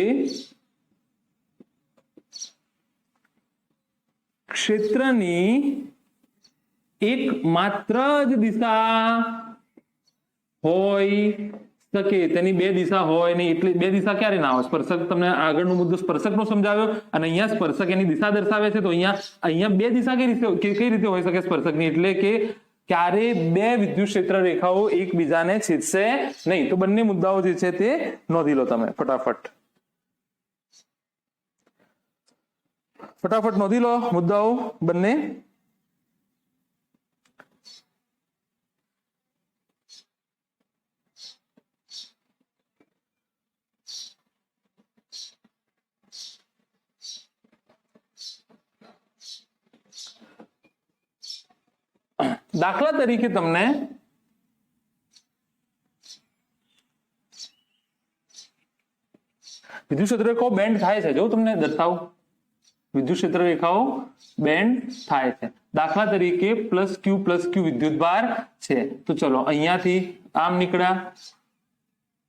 ક્ષેત્રની એક માત્ર જ દિશા હોય શકે, તેની બે દિશા હોય નહીં. એટલે બે દિશા ક્યારે ના હોય? સ્પર્શક, તમને આગળનો મુદ્દો સ્પર્શકનો સમજાવ્યો, અને અહીંયા સ્પર્શક એની દિશા દર્શાવે છે, તો અહીંયા બે દિશા કઈ રીતે હોઈ શકે સ્પર્શકની? એટલે કે ક્યારે બે વિદ્યુત ક્ષેત્ર રેખાઓ એકબીજાને છેદશે નહીં. તો બંને મુદ્દાઓ જે છે તે નોંધી લો તમે ફટાફટ નોંધી લો મુદ્દાઓ બંને. દાખલા તરીકે તમને વિદ્યુત ક્ષેત્ર રેખાઓ બેન્ડ થાય છે. જો તમને દર્શાવું, વિદ્યુત ક્ષેત્ર રેખાઓ બેન્ડ થાય છે. દાખલા તરીકે +Q વિદ્યુત ભાર છે, તો ચલો અહીંયાથી આમ નીકળ્યા,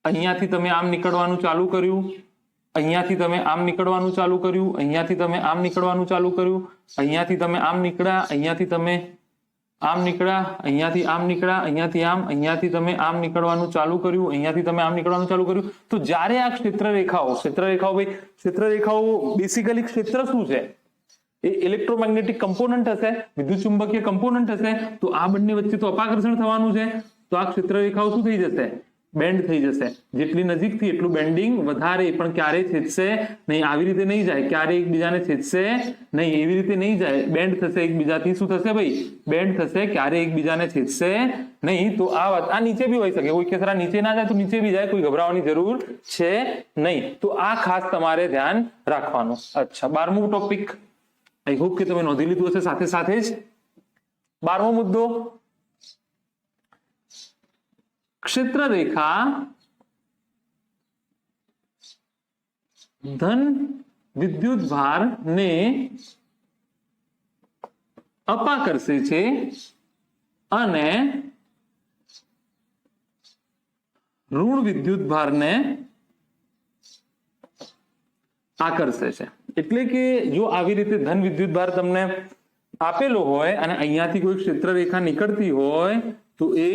અહીંયાથી તમે આમ નીકળવાનું ચાલુ કર્યું, અહીંયાથી તમે આમ નીકળવાનું ચાલુ કર્યું, અહીંયાથી તમે આમ નીકળવાનું ચાલુ કર્યું, અહીંયાથી તમે આમ નીકળ્યા, અહીંયાથી તમે આમ નીકળ્યા, અહીંયાથી આમ નીકળ્યા, અહીંયાથી આમ, અહીંયાથી તમે આમ નીકળવાનું ચાલુ કર્યું, અહીંયાથી તમે આમ નીકળવાનું ચાલુ કર્યું. તો જ્યારે આ ક્ષેત્ર રેખાઓ બેસિકલી ક્ષેત્ર શું છે? એ ઇલેક્ટ્રોમેગ્નેટિક કમ્પોનન્ટ હશે, વિદ્યુત ચુંબકીય કમ્પોનન્ટ હશે. તો આ બંને વચ્ચે તો અપાકર્ષણ થવાનું છે, તો આ ક્ષેત્ર રેખાઓ શું થઈ જશે? બેન્ડ થઈ જશે. જેટલી નજીકથી એટલું બેન્ડિંગ વધારે, પણ ક્યારેય છેદશે નહીં. આવી રીતે નહીં જાય, ક્યારેય એકબીજાને છેદશે નહીં, એવી રીતે નહીં જાય, બેન્ડ થશે એકબીજાથી. શું થશે ભાઈ? બેન્ડ થશે, ક્યારેય એકબીજાને છેદશે નહીં. તો આ વાત આ નીચે બી હોઈ શકે, કોઈ કેસરા નીચે ના જાય તો નીચે બી જાય, કોઈ ગભરાવાની જરૂર છે નહીં. તો આ ખાસ તમારે ધ્યાન રાખવાનું. અચ્છા, 12મું ટોપિક, આઈ હોપ કે તમે નોંધી લીધું હશે. સાથે સાથે જ 12મો મુદ્દો, ક્ષેત્ર રેખા ધન વિદ્યુત ભાર ને અપાકર્ષે છે અને ઋણ વિદ્યુત ભારને આકર્ષે છે. એટલે કે જો આવી રીતે ધન વિદ્યુત ભાર તમને આપેલો હોય અને અહીંયાથી કોઈ ક્ષેત્ર રેખા નીકળતી હોય તો એ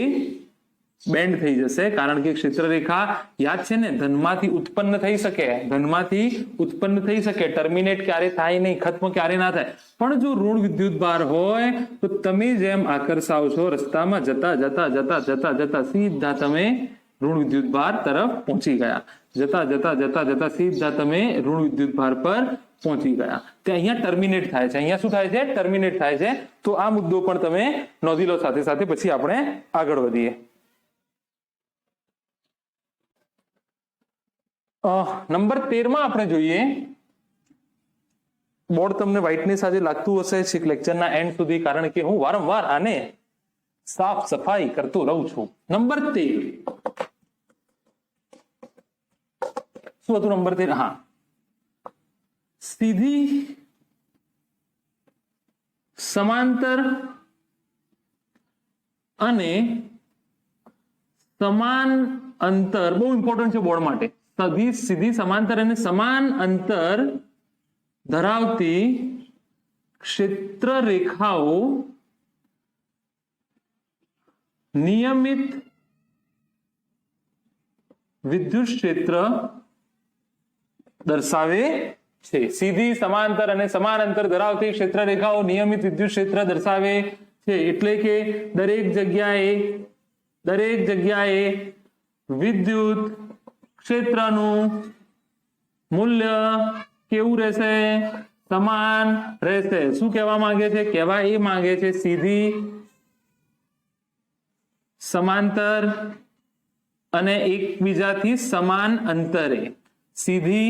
બેન્ડ થઈ જશે. કારણ કે ક્ષેત્ર રેખા યાદ છે ને, ધનમાંથી ઉત્પન્ન થઈ શકે, ટર્મિનેટ ક્યારે થાય નહીં, ખત્મ ક્યારે ના થાય. પણ જો ઋણ વિદ્યુત ભાર હોય તો તમે જેમ આકર્ષાવ છો, રસ્તામાં જતા જતા જતા જતા જતા સીધા તમે ઋણ વિદ્યુત ભાર તરફ પહોંચી ગયા, જતા જતા જતા જતા સીધા તમે ઋણ વિદ્યુત ભાર પર પહોંચી ગયા, તે અહીંયા ટર્મિનેટ થાય છે. અહીંયા શું થાય છે? ટર્મિનેટ થાય છે. તો આ મુદ્દો પણ તમે નોંધી લો સાથે સાથે, પછી આપણે આગળ વધીએ. નંબર 13 માં આપણે જોઈએ. બોર્ડ તમને વ્હાઇટનેસ આજે લાગતું હશે છેક લેક્ચરના એન્ડ સુધી, કારણ કે હું વારંવાર આને સાફ સફાઈ કરતો રહું છું. નંબર 13 શું હતું? નંબર 13, હા, સીધી સમાંતર અને સમાન અંતર, બહુ ઇમ્પોર્ટન્ટ છે બોર્ડ માટે. સીધી સમાંતર અને સમાન અંતર ધરાવતી ક્ષેત્ર રેખાઓ નિયમિત વિદ્યુત ક્ષેત્ર દર્શાવે છે. સીધી સમાંતર અને સમાન અંતર ધરાવતી ક્ષેત્ર રેખાઓ નિયમિત વિદ્યુત ક્ષેત્ર દર્શાવે છે. એટલે કે દરેક જગ્યાએ વિદ્યુત ક્ષેત્રનું મૂલ્ય કેવું રહેશે? સમાન રહેશે. શું કહેવા માંગે છે? કહેવા એ માંગે છે સીધી સમાંતર અને એકબીજાથી સમાન અંતરે. સીધી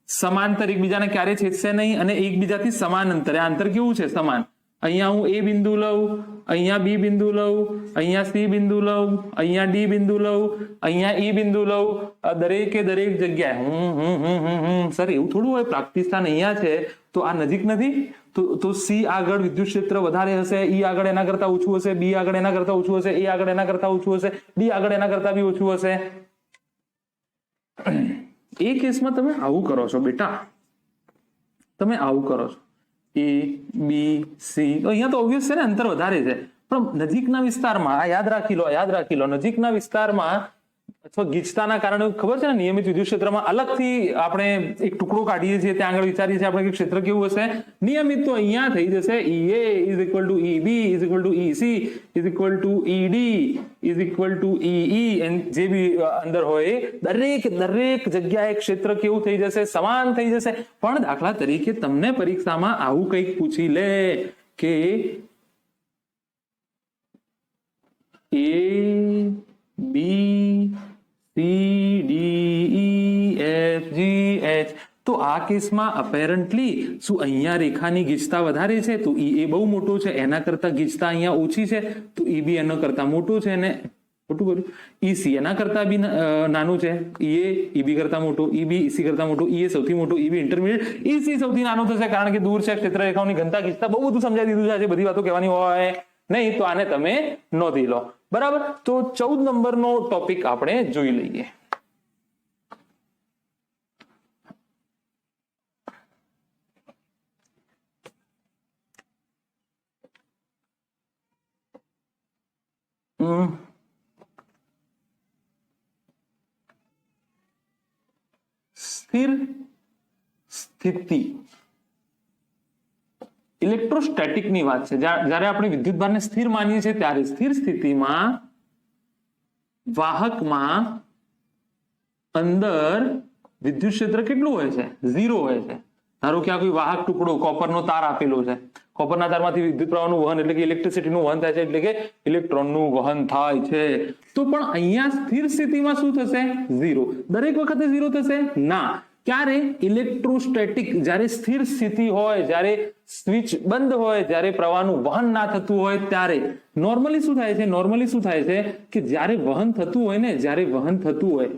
સમાંતર એકબીજાને ક્યારે છેદશે નહીં, અને એકબીજાથી સમાન અંતરે. આ અંતર કેવું છે? સમાન. અહીંયા હું એ બિંદુ લઉં, અહીંયા બી બિંદુ લઉં, અહીંયા સી બિંદુ લઉં, અહીંયા ડી બિંદુ લઉં, અહીંયા ઈ બિંદુ લઉં. દરેકે દરેક જગ્યાએ સર એવું થોડું હોય, પ્રાપ્તિસ્થાન અહીંયા છે તો આ નજીક નથી, તો સી આગળ વિદ્યુત ક્ષેત્ર વધારે હશે, ઈ આગળ એના કરતા ઓછું હશે, બી આગળ એના કરતા ઓછું હશે, એ આગળ એના કરતા ઓછું હશે, ડી આગળ એના કરતા બી ઓછું હશે. એ કેસમાં તમે આવું કરો છો બેટા, તમે આવું કરો છો. એ બી સી, અહીંયા તો ઓબ્વિયસ છે ને, અંતર વધારે છે, પણ નજીકના વિસ્તારમાં આ યાદ રાખી લો, નજીકના વિસ્તારમાં અથવા ગીચતાના કારણે ખબર છે ને, નિયમિત વિદ્યુત ક્ષેત્રમાં અલગથી આપણે એક ટુકડો કાઢીએ છીએ, ત્યાં આગળ વિચારીએ છીએ આપણે કે ક્ષેત્ર કેવું હશે. નિયમિત તો અહીંયા થઈ જશે. EA is equal to EB is equal to EC is equal to ED is equal to E, જે બી અંદર હોય દરેક જગ્યાએ ક્ષેત્ર કેવું થઈ જશે? સમાન થઈ જશે. પણ દાખલા તરીકે તમને પરીક્ષામાં આવું કંઈક પૂછી લે કે A B C D E F G H, તો આ કેસમાં અપેરન્ટલી શું અહીંયા રેખાની ગીચતા વધારે છે, તો ઈ એ બહુ મોટો છે, એના કરતા ગીચતા અહીંયા ઓછી છે, તો ઈ બી એના કરતા મોટો છે, અને ખોટું કર્યું. ઈસી એના કરતા બી નાનું છે, ઈબી કરતા મોટો, ઈબી ઈસી કરતા મોટો, ઈએ સૌથી મોટો, ઈબી ઇન્ટરમીડિયેટ, ઈસી સૌથી નાનો થશે, કારણ કે દૂર છે. ક્ષેત્ર રેખાઓની ઘનતા, ગીચતા બહુ બધું સમજાવી દીધું છે. આજે બધી વાતો કહેવાની હોય નહીં, તો આને તમે નોંધી લો. બરાબર. તો 14 નંબરનો ટોપિક આપણે જોઈ લઈએ. સ્થિર સ્થિતિ ઇલેક્ટ્રોસ્ટેટિક ની વાત છે. જ્યારે આપણે વિદ્યુત ભારને સ્થિર માનીએ છીએ, ત્યારે સ્થિર સ્થિતિમાં વાહકમાં અંદર વિદ્યુત ક્ષેત્ર કેટલું હોય છે? 0 હોય છે. ધારો કે આ કોઈ વાહક ટુકડો કોપરનો તાર આપેલો છે, કોપરના તારમાંથી વિદ્યુત પ્રવાહનું વહન એટલે કે ઇલેક્ટ્રિસિટીનું વહન થાય છે, એટલે કે ઇલેક્ટ્રોનનું વહન થાય છે. તો પણ અહીંયા સ્થિર સ્થિતિમાં શું થશે? 0. દરેક વખતે 0 થશે? ના. ક્યારે? ઇલેક્ટ્રોસ્ટેટિક, જ્યારે સ્થિર સ્થિતિ હોય, જ્યારે સ્વિચ બંધ હોય, જ્યારે પ્રવાહનું વહન ના થતું હોય, ત્યારે નોર્મલી શું થાય છે કે જ્યારે વહન થતું હોય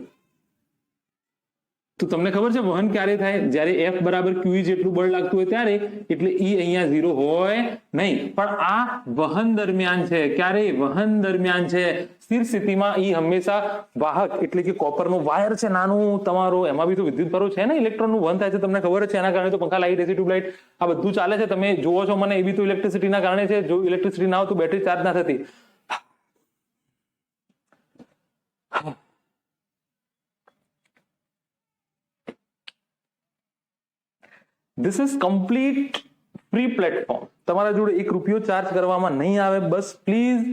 તો તમને ખબર છે વહન ક્યારે થાય? જ્યારે F બરાબર QE જેટલું બળ લાગતું હોય ત્યારે, એટલે E અહીંયા 0 હોય નહીં. પણ આ વહન દરમિયાન છે. ક્યારે? વહન દરમિયાન છે. સ્થિર સ્થિતિમાં E હંમેશા વાહક એટલે કે કોપરનો વાયર છે નાનું તમારો, એમાં બી તો વિદ્યુત પ્રવાહ છે ને, ઇલેક્ટ્રોનનું વહન થાય છે, તમને ખબર છે. એના કારણે તો પંખા, લાઈટ, એસી, ટ્યુબલાઇટ આ બધું ચાલે છે. તમે જોવો છો મને, એ બી તો ઇલેક્ટ્રિસિટીના કારણે છે. જો ઇલેક્ટ્રિસિટી ના હોય તો બેટરી ચાર્જ ના થતી. This is complete free platform. તમારા જોડે 1 રૂપિયો ચાર્જ કરવામાં નહીં આવે. બસ પ્લીઝ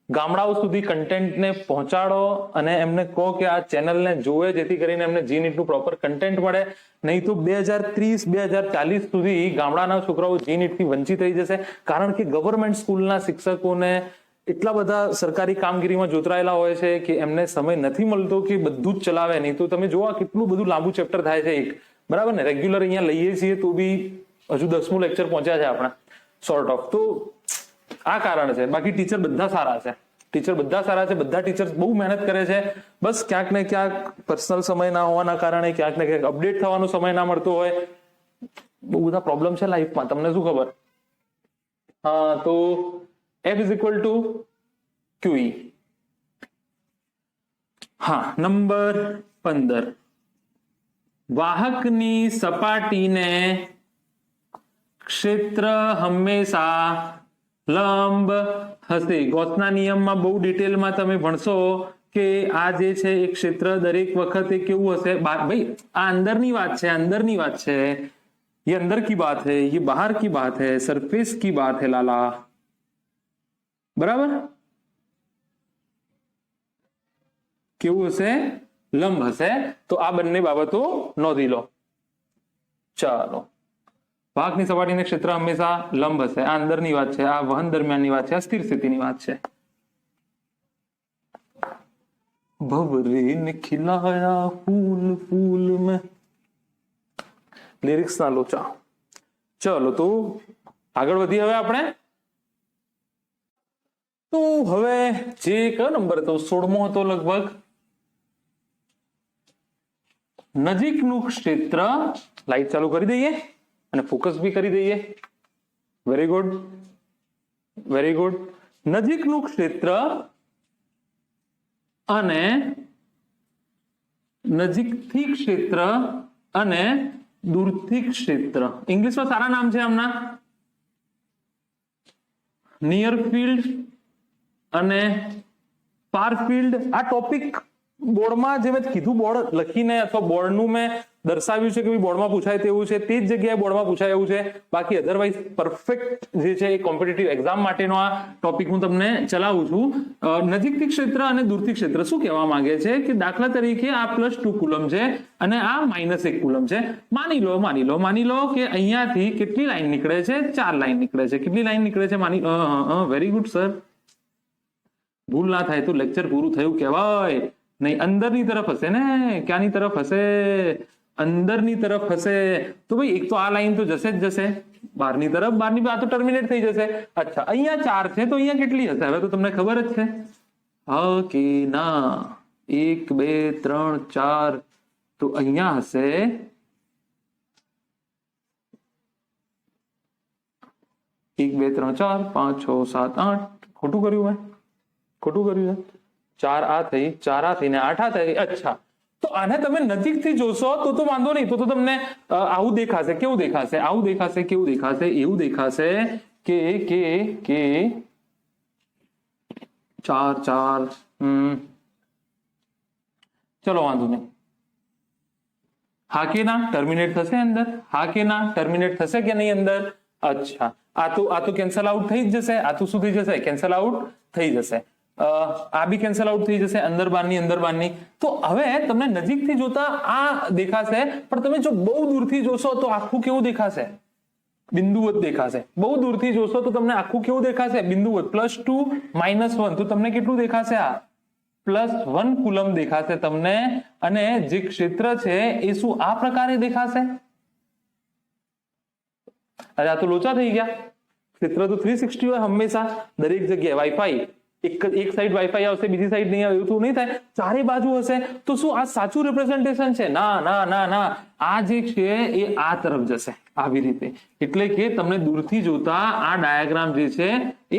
ગામડાઓ સુધી કન્ટેન્ટને પહોંચાડો અને એમને કહો કે આ ચેનલને જોવે, જેથી કરીને એમને જી નીટનું પ્રોપર કન્ટેન્ટ મળે. નહીં તો 2030-2040 સુધી ગામડાના છોકરાઓ જી નીટથી વંચિત થઈ જશે, કારણ કે ગવર્મેન્ટ સ્કૂલના શિક્ષકોને એટલા બધા સરકારી કામગીરીમાં જોતરાયેલા હોય છે કે એમને સમય નથી મળતો કે બધું જ ચલાવે. નહીં તો તમે જોવા કેટલું બધું લાંબુ ચેપ્ટર થાય છે એક, બરાબર ને. રેગ્યુલર અહીંયા લઈએ છીએ તો બી હજુ 10મું લેક્ચર પહોંચ્યા છે આપણા સોર્ટ ઓફ. તો આ કારણ છે. બાકી ટીચર બધા સારા છે, બધા ટીચર્સ બહુ મહેનત કરે છે. બસ ક્યાંક ને ક્યાંક પર્સનલ સમય ના હોવાના કારણે, ક્યાંક ને ક્યાંક અપડેટ થવાનો સમય ના મળતો હોય, બહુ બધા પ્રોબ્લેમ છે લાઈફમાં, તમને શું ખબર. હા, તો F is equal to QE. હા, નંબર 15, વાહકની સપાટીને ક્ષેત્ર હંમેશા લંબ હશે. ગૌસના નિયમમાં બહુ ડિટેલમાં તમે ભણશો કે આ જે છે એ ક્ષેત્ર દરેક વખતે કેવું હશે. ભાઈ આ અંદરની વાત છે, ये अंदर की बात है, ये बाहर की बात है, सरफेस की बात है लाला, बराबर. કેવું હશે? લંબ હશે. તો આ બંને બાબતો નોંધી લો. ચાલો, વાહકની સપાટીને ક્ષેત્ર હંમેશા લંબ હશે. આ અંદરની વાત છે, આ વહન દરમિયાનની વાત છે, આ સ્થિર સ્થિતિની વાત છે. ભવરે ને ખિલાયા ફૂલ ફૂલ में, લિરિક્સ ના લોચા. ચલો, તો આગળ વધીએ હવે આપણે. તો હવે જે કયો નંબર હતો? 16મો હતો લગભગ. નજીકનું ક્ષેત્ર, લાઈટ ચાલુ કરી દઈએ અને ફોકસ બી કરી દઈએ. Very good, very good. નજીકનું ક્ષેત્ર અને નજીકથી ક્ષેત્ર અને દૂરથી ક્ષેત્ર. ઇંગ્લિશમાં સારા નામ છે આમના, નિયર ફિલ્ડ અને ફાર ફિલ્ડ. આ ટોપિક બોર્ડમાં જે મેં કીધું, બોર્ડ લખીને અથવા બોર્ડનું મેં દર્શાવ્યું છે કે બોર્ડમાં પૂછાય તેવું છે, તે જ જગ્યાએ બોર્ડમાં પૂછાય એવું છે. બાકી અધરવાઇઝ પરફેક્ટ જે છે એ કોમ્પિટિટિવ એક્ઝામ માટેનો આ ટોપિક હું તમને ચલાવું છું. નજીકથી ક્ષેત્ર અને દૂરથી ક્ષેત્ર શું કહેવા માંગે છે કે દાખલા તરીકે આ +2 કુલમ છે અને આ -1 કુલમ છે. માની લો કે અહીંયાથી કેટલી લાઈન નીકળે છે? 4 લાઈન નીકળે છે. કેટલી લાઈન નીકળે છે? વેરી ગુડ સર, ભૂલ ના થાય તો લેક્ચર પૂરું થયું કહેવાય. નહીં, અંદરની તરફ હશે ને. ક્યાંની તરફ હશે? અંદરની તરફ હશે. તો ભાઈ એક તો આ લાઈન તો જશે જ જશે બહારની તરફ, બહારની આ તો ટર્મિનેટ થઈ જશે. અચ્છા, અહીંયા 4 છે તો અહીંયા કેટલી હશે? હવે તો તમને ખબર જ છે. હા કે ના? 1 2 3 4, તો અહીંયા હશે 1 2 3 4 5 6 7 8. ખોટું કર્યું મેં? ખોટું કર્યું છે. 4 આ થઈ, 4 આ થઈને 8 આ થઈ. અચ્છા, તો આને તમે નજીકથી જોશો તો વાંધો નહીં, તો તમને આવું દેખાશે. કેવું દેખાશે? આવું દેખાશે. કેવું દેખાશે? એવું દેખાશે કે 4 4. ચલો વાંધો નહીં. હા કે ના? ટર્મિનેટ થશે અંદર? હા કે ના? ટર્મિનેટ થશે કે નહીં અંદર? અચ્છા, આ તો કેન્સલ આઉટ થઈ જ જશે. આ તો શું થઈ જશે? કેન્સલ આઉટ થઈ જશે. આ બી કેન્સલ આઉટ થઈ જશે, અંદર બારની. તો હવે તમને નજીકથી જોતા આ દેખાશે, પણ તમે જો બહુ દૂરથી જોશો તો આખું કેવું દેખાશે? બિંદુવત દેખાશે. બહુ દૂરથી જોશો તો તમને આખું કેવું દેખાશે? બિંદુવત. +2 -1, તો તમને કેટલું દેખાશે? આ +1 કુલમ દેખાશે તમને. અને જે ક્ષેત્ર છે એ શું આ પ્રકારે દેખાશે? અરે આ તો લોચા થઈ ગયા. ક્ષેત્ર તો 360 હોય હંમેશા, દરેક જગ્યાએ. વાઈફાઈ એક સાઈડ વાઈફાઈ આવશે, બીજી સાઈડ નહીં આવે, એવું તો નહીં થાય. ચારે બાજુ હશે તો શું આ સાચું રિપ્રેઝન્ટેશન છે? ના ના ના ના, આ જે છે એ આ તરફ જશે આવી રીતે. એટલે કે તમને દૂરથી જોતા આ ડાયાગ્રામ જે છે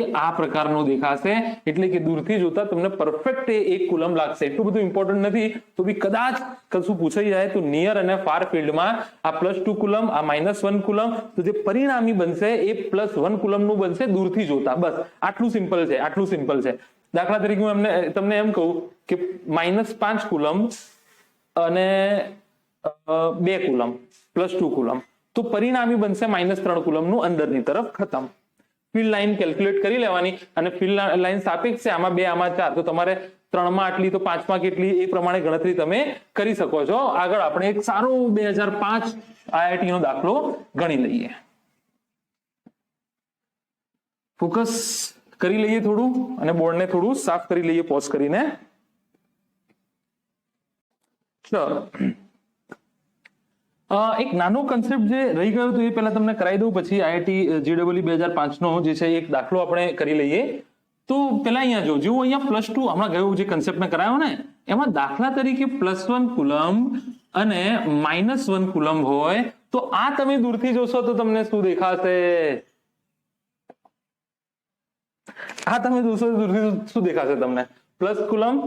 એ આ પ્રકારનો દેખાશે. એટલે કે દૂરથી જોતા તમને પરફેક્ટ એક કુલમ લાગશે. એટલું બધું ઇમ્પોર્ટન્ટ નથી, તો બી કદાચ કશું પૂછાઈ જાય તો નિયર અને ફાર ફિલ્ડમાં આ +2 કુલમ, આ -1 કુલમ, તો જે પરિણામી બનશે એ +1 કુલમનું બનશે દૂરથી જોતા. બસ આટલું સિમ્પલ છે, આટલું સિમ્પલ છે. દાખલા તરીકે હું તમને એમ કહું કે -5 કુલમ અને 2 કુલમ, +2 કુલમ, તો પરિણામી બનશે -3 કુલમનું અંદરની તરફ. ખતમ. ફિલ્ડ લાઈન કેલ્ક્યુલેટ કરી લેવાની અને ફિલ્ડ લાઈન સાપેક્ષ છે, આમાં 2 આમાં 4, તો તમારે 3 માં આટલી તો 5 માં કેટલી, એ પ્રમાણે ગણતરી તમે કરી શકો છો. આગળ આપણે એક સારો 2005 IIT નો દાખલો ગણી લઈએ. ફોકસ કરી લઈએ થોડું અને બોર્ડને થોડું સાફ કરી લઈએ પોઝ કરીને. ચલો, એક નાનો કન્સેપ્ટ જે રહી ગયો તો એ પહેલા તમને કરાવી દઉં, પછી IIT JEE 2005 નો જે છે એક દાખલો આપણે કરી લઈએ. તો પેલા અહીંયા જો જેવું અહીંયા +2 હમણાં ગયો જે કન્સેપ્ટ મેં કરાયો ને, એમાં દાખલા તરીકે +1 કુલમ્બ અને -1 કુલમ્બ હોય તો આ તમે દૂરથી જોશો તો તમને શું દેખાશે? આ તમે જોશો દૂરથી શું દેખાશે તમને? પ્લસ કુલમ્બ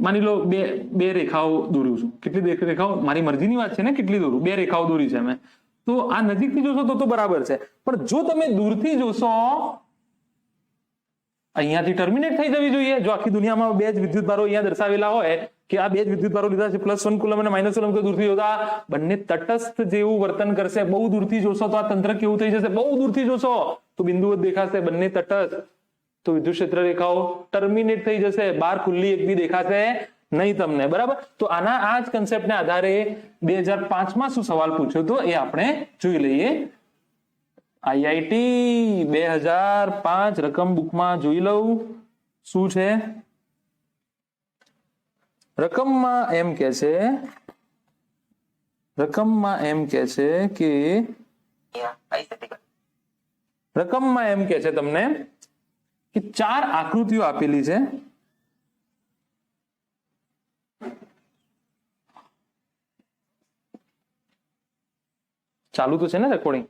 માની લો બે રેખાઓ દોર્યું છું. કેટલી રેખાઓ? મારી મરજીની વાત છે ને, કેટલી દોરું? 2 રેખાઓ દોરી છે મેં. તો આ નજીકથી જોશો તો બરાબર છે, પણ જો તમે દૂરથી જોશો અહીંયાથી ટર્મિનેટ થઈ જવી જોઈએ. જો આખી દુનિયામાં 2 જ વિદ્યુતભારો અહીંયા દર્શાવેલા હોય કે આ 2 જ વિદ્યુતભારો લીધા છે, +1 કુલમ્બ અને -1 કુલમ્બ, તો દૂરથી જોતા બંને તટસ્થ જેવું વર્તન કરશે. બહુ દૂરથી જોશો તો આ તંત્ર કેવું થઈ જશે? બહુ દૂરથી જોશો તો બિંદુઓ દેખાશે, બંને તટસ્થ, તો વિદ્યુત ક્ષેત્ર રેખાઓ ટર્મિનેટ થઈ જશે, બહાર ખુલ્લી એક બી દેખાશે નહીં તમને. બરાબર? તો આના આ જ કન્સેપ્ટને આધારે 2005 માં શું સવાલ પૂછ્યો તો એ આપણે જોઈ લઈએ. IIT 2005 રકમ બુકમાં જોઈ લઉં શું છે. રકમમાં એમ કે છે તમને કે 4 આકૃતિઓ આપેલી છે. ચાલુ તો છે ને રેકોર્ડિંગ?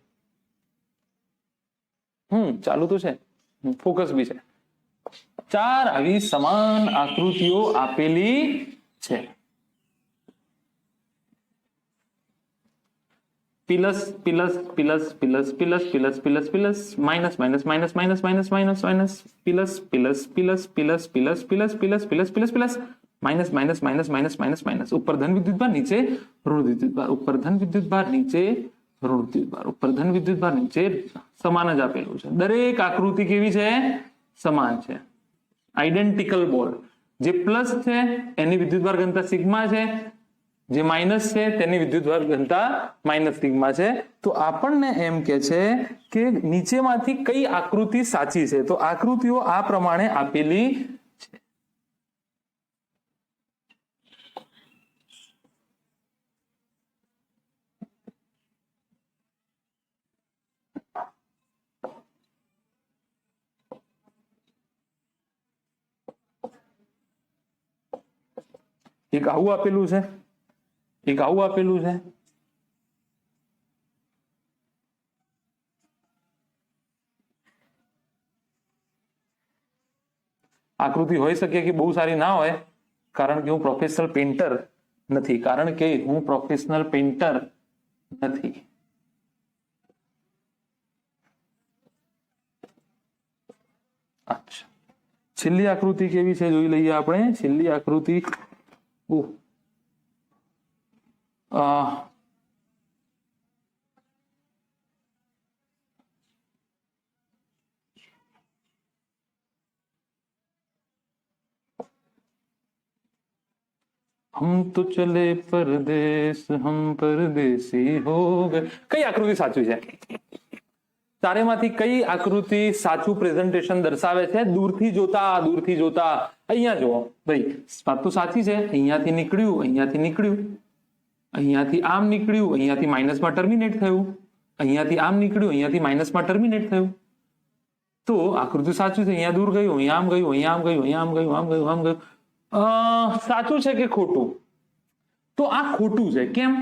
ચાલુ તો છે, ફોકસ બી છે. 4 આવી સમાન આકૃતિઓ આપેલી છે. Plus plus plus plus plus plus plus plus minus minus minus minus minus minus minus plus plus plus plus plus plus plus plus plus plus minus minus minus minus minus minus. ઉપર ધન વિદ્યુતભાર, નીચે ઋણ વિદ્યુતભાર, ઉપર ધન વિદ્યુતભાર, નીચે ઋણ વિદ્યુતભાર, ઉપર ધન વિદ્યુતભાર, નીચે સમાન જ આપેલું છે. દરેક આકૃતિ કેવી છે? સમાન છે, આઈડેન્ટિકલ બોલ. જે પ્લસ છે એની વિદ્યુતભાર ઘનતા સિગ્મા છે, જે માઇનસ છે તેની વિદ્યુતભાર ઘનતા માઇનસ સિગ્મા છે. તો આપણને એમ કે છે કે નીચેમાંથી કઈ આકૃતિ સાચી છે? તો આકૃતિઓ આ પ્રમાણે આપેલી છે. એક આવું આપેલું છે, એક આવું આપેલું છે. આકૃતિ હોઈ શકે કે બહુ સારી ના હોય, કારણ કે હું પ્રોફેશનલ પેઇન્ટર નથી. અચ્છા, છેલ્લી આકૃતિ કેવી છે જોઈ લઈએ આપણે. છેલ્લી આકૃતિ हम तो चले परदेस हम परदेसी हो गए. કઈ આકૃતિ સાચું છે? ચારેમાંથી કઈ આકૃતિ સાચું પ્રેઝન્ટેશન દર્શાવે છે? દૂરથી જોતા અહીંયા જુઓ ભાઈ, વાત તો સાચી છે. અહીંયાથી નીકળ્યું, અહીંયાથી નીકળ્યું, અહીંયાથી આમ નીકળ્યું, અહીંયાથી માઇનસમાં ટર્મિનેટ થયું, અહીંયાથી આમ નીકળ્યું, અહીંયાથી માઇનસમાં ટર્મિનેટ થયું. તો આકૃતિ સાચું છે. અહીંયા દૂર ગયું, અહીંયા આમ ગયું, અહીંયા આમ ગયું, અહીંયા આમ ગયું, આમ ગયું, આમ ગયું. સાચું છે કે ખોટું? તો આ ખોટું છે. કેમ?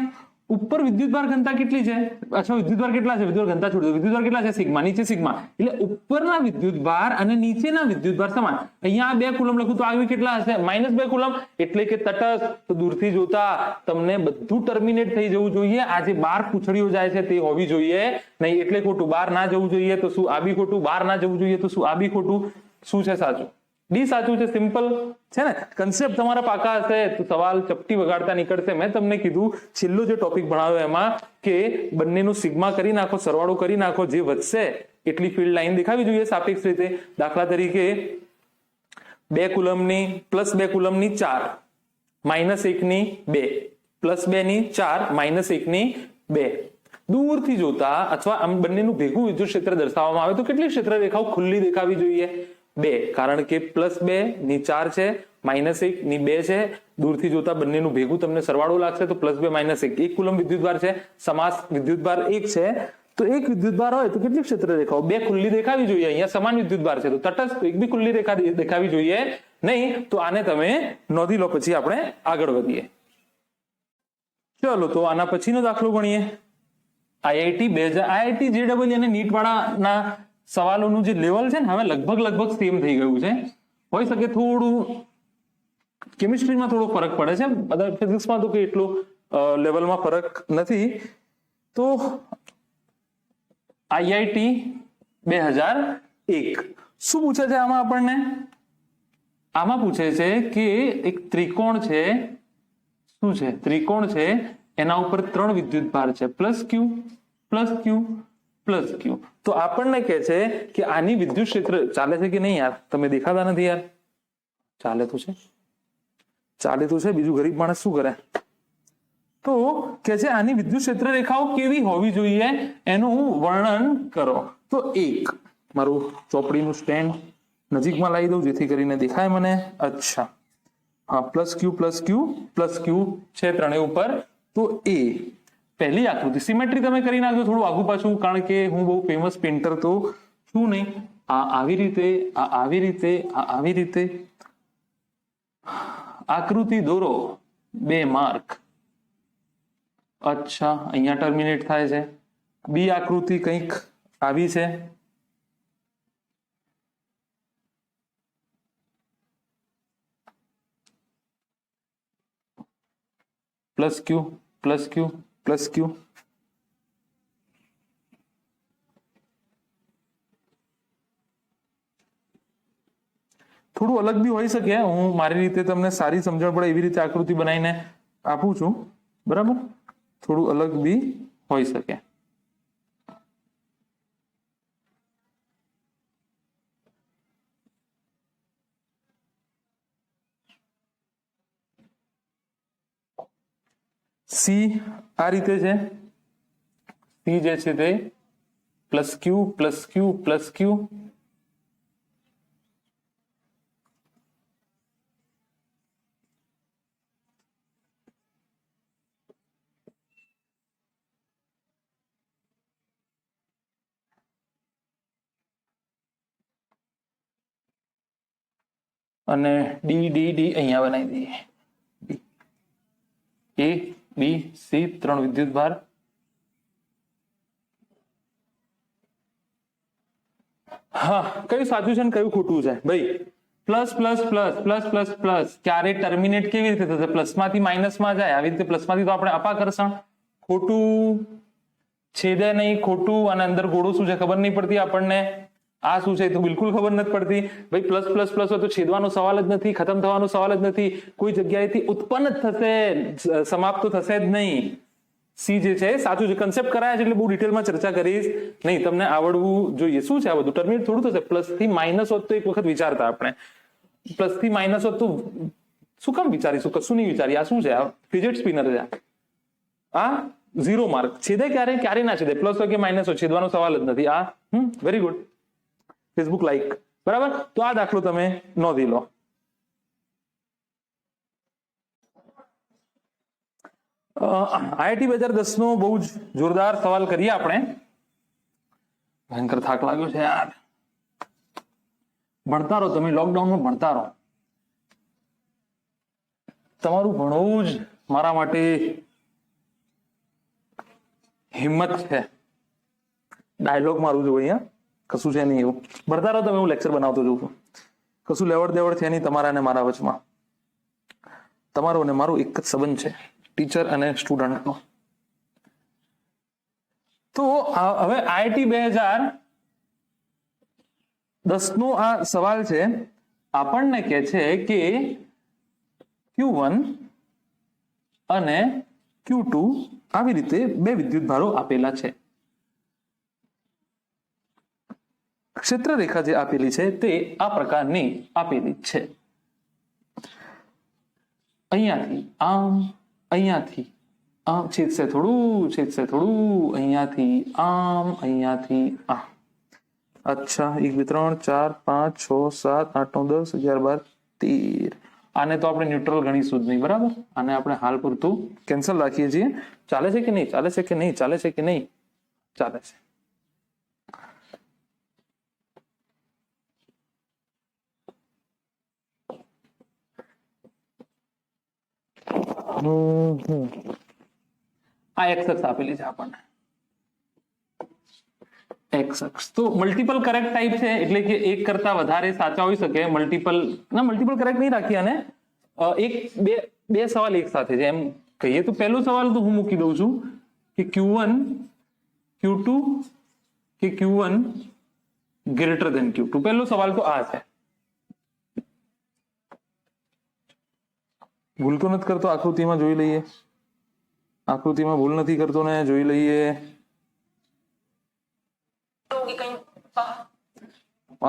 ઉપર વિદ્યુતભાર ઘનતા કેટલી છે? અચ્છા, વિદ્યુતભાર કેટલા છે? વિદ્યુત ઘનતા છોડી દો. વિદ્યુતભાર કેટલા છે? સિગ્મા, નીચે સિગ્મા. એટલે ઉપરના વિદ્યુતભાર અને નીચેના વિદ્યુતભાર સમાન. અહીંયા 2 કુલમ લખું તો આવી કેટલા હશે? -2 કુલમ. એટલે કે તટસ્થ. તો દૂરથી જોતા તમને બધું ટર્મિનેટ થઈ જવું જોઈએ. આ જે 12 પૂંછડીઓ જાય છે તે હોવી જોઈએ નહીં, એટલે ખોટું. બહાર ના જવું જોઈએ તો શું? આ બી ખોટું. બહાર ના જવું જોઈએ તો શું? આ બી ખોટું. શું છે સાચું? ડી સાચું છે. સિમ્પલ છે ને, કન્સેપ્ટ તમારા પાકા હશે તો સવાલ ચપટી વગાડતા નીકળશે. મેં તમને કીધું છેલ્લો જે ટોપિક ભણાવ્યો એમાં કે બંનેનું સિગ્મા કરી નાખો, સરવાળો કરી નાખો, જે વધશે એટલી ફિલ્ડ લાઈન દેખાવી જોઈએ સાપેક્ષ રીતે. દાખલા તરીકે 2 કુલમની +2 કુલમની 4 -1 ની 2 +2 ની 4 -1 ની 2. દૂરથી જોતા અથવા આમ બંનેનું ભેગું વિદ્યુત ક્ષેત્ર દર્શાવવામાં આવે તો કેટલી ક્ષેત્ર રેખાઓ ખુલ્લી દેખાવી જોઈએ? 2, કારણ કે +2 ની 4 છે, -1 ની 2 છે. દૂરથી જોતા બંનેનું ભેગું તમને સરવાળો લાગશે તો +2 -1 1 કુલમ વિદ્યુતભાર છે. સમાસ વિદ્યુતભાર 1 છે તો 1 વિદ્યુતભાર હોય તો કેટલી ક્ષેત્ર રેખાઓ? 2 ખુલ્લી દેખાવી જોઈએ. અહીંયા સમાન વિદ્યુતભાર છે તો તટસ્થ એક બી ખુલ્લી રેખા દેખાવી જોઈએ નહીં. તો આને તમે નોંધી લો. પછી આપણે આગળ વધીએ. ચલો તો આના પછીનો દાખલો ગણીએ. આઈઆઈટી જેડબલ અને નીટ વાળાના સવાલોનું જે લેવલ છે ને હવે લગભગ સેમ થઈ ગયું છે. હોઈ શકે થોડું કેમિસ્ટ્રીમાં થોડો ફરક પડે છે, બધા ફિઝિક્સમાં તો કે એટલું લેવલમાં ફરક નથી. તો આઈઆઈટી 2001 શું પૂછે છે આમાં આપણને? આમાં પૂછે છે કે એક ત્રિકોણ છે, શું છે? ત્રિકોણ છે, એના ઉપર 3 વિદ્યુતભાર છે, +q +q +q. તો આપણને કહે છે કે આની વિદ્યુત ક્ષેત્ર ચાલે છે કે નહીં? યાર તમે દેખાતા નથી યાર. ચાલે તો છે, બીજું ગરીબ માણસ શું કરે? તો કે છે આની વિદ્યુત ક્ષેત્ર રેખાઓ કેવી હોવી જોઈએ એનું વર્ણન કરો. તો એક મારું ચોપડીનું સ્ટેન્ડ નજીકમાં લાવી દઉં જેથી કરીને દેખાય મને. અચ્છા, હા, +q છે ત્રણેય ઉપર. તો એ પહેલી આકૃતિ સિમેટ્રી તમે કરી નાખજો થોડું આગુ પાછું, કારણ કે હું બહુ ફેમસ પેન્ટર તો છું નહીં. આ આવી રીતે, આ આવી રીતે, આ આવી રીતે આકૃતિ દોરો. 2 માર્ક. અચ્છા, અહીંયા ટર્મિનેટ થાય છે. બી આકૃતિ કંઈક આવી છે. +q થોડું અલગ બી હોઈ શકે. હું મારી રીતે તમને સારી સમજણ પડે એવી રીતે આકૃતિ બનાવીને આપું છું, બરાબર? થોડું અલગ બી હોઈ શકે. સી આ રીતે છે. સી જે છે તે +q અને ડી અહીંયા બનાવી દઈએ. એ બી સી 3 વિદ્યુતભાર. હા, કયું સાચું છે ને કયું ખોટું છે ભાઈ? પ્લસ ક્યારે ટર્મિનેટ કેવી રીતે થશે? પ્લસમાંથી માઇનસમાં જાય. આવી રીતે પ્લસમાંથી તો આપણે અપાકર્ષણ. ખોટું, છેદે નહીં, ખોટું. અને અંદર ગોળો શું છે ખબર નહીં પડતી આપણને. આ શું છે તો બિલકુલ ખબર નથી પડતી. ભાઈ પ્લસ હોય તો છેદવાનો સવાલ જ નથી, ખતમ થવાનો સવાલ જ નથી. કોઈ જગ્યાએથી ઉત્પન્ન જ થશે, સમાપ્ત તો થશે જ નહીં. સી જે છે સાચું છે. કન્સેપ્ટ કરાયા છે એટલે બહુ ડિટેલમાં ચર્ચા કરીશ નહીં, તમને આવડવું જોઈએ. શું છે આ બધું? ટર્મિનેટ થોડું થશે. +થી માઇનસ હોત તો એક વખત વિચારતા આપણે. +થી માઇનસ હોત તો શું કામ વિચારીશું? કશું નહીં વિચારી. આ શું છે? આ ફિજેટ સ્પિનર છે. આ 0 માર્ક. છેદે ક્યારે ના છેદે? પ્લસ હોય કે માઇનસ હોય, છેદવાનો સવાલ જ નથી. આ વેરી ગુડ. ફેસબુક લાઈક, બરાબર? તો આ દાખલો તમે નોંધી લો. આઈઆઈટી 2010 નો બહુ જ જોરદાર સવાલ કરીએ આપણે. ભયંકર થાક લાગ્યો છે યાર. ભણતા રહો તમે, લોકડાઉનમાં ભણતા રહો. તમારું ભણવું જ મારા માટે હિંમત છે. ડાયલોગ મારું છું અહીંયા, કશું છે નહીં એવું. ભણતા રહો તમે, હું લેક્ચર બનાવતો જઉં છું. કશું લેવડ દેવડ છે નહીં તમારા અને મારા વચમાં. તમારો અને મારું એક જ સંબંધ છે, ટીચર અને સ્ટુડન્ટનો. તો હવે આઈઆઈટી 2010 નો આ સવાલ છે. આપણને કહે છે કે Q1 અને Q2 આવી રીતે બે વિદ્યુત ભારો આપેલા છે. ક્ષેત્ર રેખા જે આપેલી છે તે આ પ્રકારની આપેલી છે. અહીંયાથી આમ, અહીંયાથી આમ, છેદશે થોડું, અહીંયાથી આમ, અહીંયાથી આમ. અચ્છા, 1 2 3 4 5 6 7 8 9 10 11 12 13. આને તો આપણે ન્યુટ્રલ ગણીશું જ નહીં, બરાબર. આને આપણે હાલ પૂરતું કેન્સલ રાખીએ છીએ. ચાલે છે કે નહીં? ચાલે છે કે નહીં? ચાલે છે કે નહીં? ચાલે છે. આ એક્સ અક્ષ આપેલી છે આપણને. એક્સ અક્ષ તો મલ્ટિપલ કરેક્ટ ટાઈપ છે, એટલે કે એક કરતા વધારે સાચા હોઈ શકે. મલ્ટિપલ કરેક્ટ નહીં રાખી, અને બે સવાલ એક સાથે છે એમ કહીએ તો. પહેલો સવાલ તો હું મૂકી દઉં છું કે Q1 Q2 કે Q1 ગ્રેટર ધેન Q2. પહેલો સવાલ તો આ છે. ભૂલ તો નથી કરતો? આકૃતિમાં જોઈ લઈએ. આકૃતિમાં ભૂલ નથી કરતો ને? જોઈ લઈએ.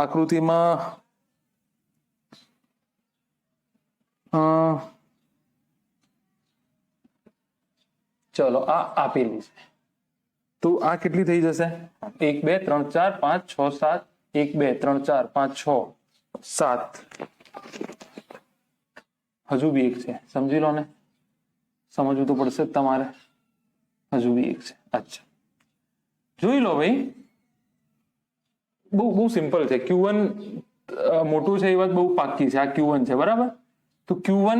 આકૃતિમાં ચલો આ આપેલી છે તો આ કેટલી થઈ જશે? 1 2 3 4 5 6 7. 1 2 3 4 5 6 7. હજુ બી એક છે, સમજી લો ને. સમજવું તો પડશે જ તમારે. હજુ બી એક છે. અચ્છા, જોઈ લો ભાઈ. બહુ સિમ્પલ છે. Q1 મોટું છે એ વાત બહુ પાક્કી છે. આ Q1 છે, બરાબર. તો Q1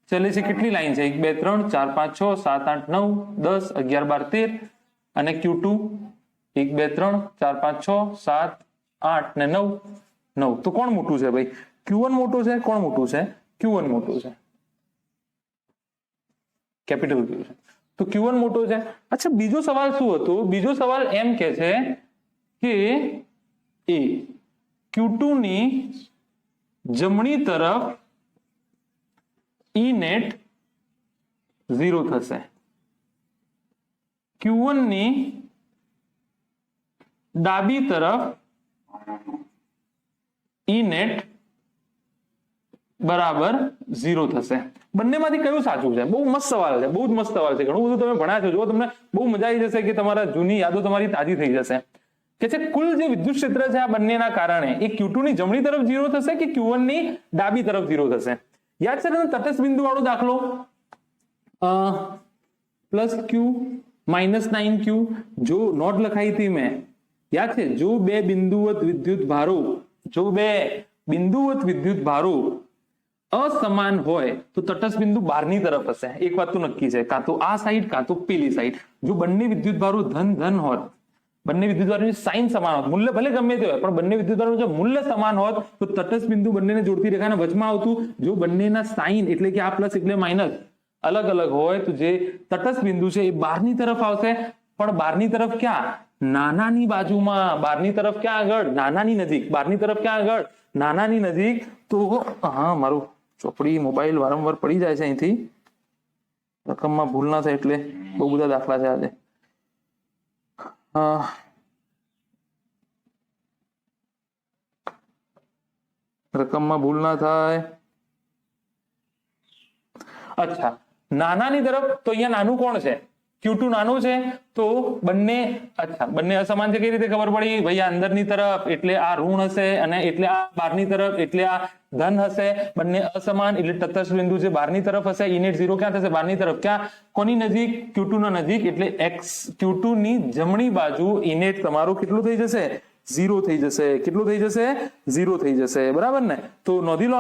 ચાલે છે કેટલી લાઈન છે? 1 2 3 4 5 6 7 8 9 10 11 12 13. અને Q2 1 2 3 4 5 6 7 8 ને 9. તો કોણ મોટું છે ભાઈ? Q1 મોટું છે. કોણ મોટું છે? Q1 મોટું છે. કેપિટલ Q છે તો Q1 મોટો છે. અચ્છા, બીજો સવાલ શું હતો? બીજો સવાલ એમ કે છે કે Q2 ની જમણી તરફ E નેટ 0 થશે. Q1 ની ડાબી તરફ E નેટ બરાબર 0 થશે. બંનેમાંથી કયું સાચું છે? બહુ મસ્ત સવાલ છે. બહુ જ મસ્ત સવાલ છે. ઘણું બધું તમે ભણ્યા છો. જો તમને બહુ મજા આવી જશે કે તમારા જૂની યાદો તમારી તાજી થઈ જશે. કે છે કુલ જે વિદ્યુત ક્ષેત્ર છે આ બંનેના કારણે એ Q2 ની જમણી તરફ 0 થશે કે Q1 ની ડાબી તરફ 0 થશે? યાદ છે તમને તટસ્થ બિંદુ વાળો દાખલો? +Q -9Q. જો નોટ લખાઈ હતી મેં, યાદ છે? જો બે બિંદુવત વિદ્યુત ભારો અસમાન હોય તો તટસ્થ બિંદુ બહારની તરફ હશે. એક વાત તો નક્કી છે, કાં તો આ સાઈડ કાં તો પેલી સાઈડ. જો બંને વિદ્યુત ભારો ધન હોત, બંને વિદ્યુત ભારોની સાઇન સમાન હોત, મૂલ્ય ભલે ગમે તે હોય પણ બંને વિદ્યુત ભારોનું જો મૂલ્ય સમાન હોત તો તટસ્થ બિંદુ બંનેને જોડતી રેખાના વચમાં આવતું. જો બંનેના સાઇન એટલે કે આ પ્લસ એટલે માઇનસ અલગ અલગ હોય તો જે તટસ્થ બિંદુ છે એ બહારની તરફ આવશે. પણ બહારની તરફ ક્યાં? નાનાની બાજુમાં. બહારની તરફ ક્યાં આગળ? નાનાની નજીક. બહારની તરફ ક્યાં આગળ? નાનાની નજીક. તો હા, મારું ચોપડી મોબાઈલ વારંવાર પડી જાય છે અહીંથી. રકમમાં ભૂલ ના થાય એટલે બહુ બધા દાખલા છે આજે. રકમમાં ભૂલ ના થાય. અચ્છા, નાનાની તરફ તો અહીંયા નાનું કોણ છે? Q2 નાનું છે તો બંને અસમાન છે. કઈ રીતે ખબર પડી ભાઈ? આ અંદરની તરફ એટલે આ ઋણ હશે અને એટલે આ બહારની તરફ એટલે આ ધન હશે. બંને અસમાન એટલે તટસ્થ બિંદુ જે બહારની તરફ હશે E નેટ 0 ક્યાં થશે? બહારની તરફ. ક્યાં? કોની નજીક? Q2 ના નજીક. એટલે Q2 ની જમણી બાજુ E નેટ તમારું કેટલું થઈ જશે? 0 થઈ જશે. કેટલું થઈ જશે? 0 થઈ જશે. બરાબર ને? તો નોંધી લો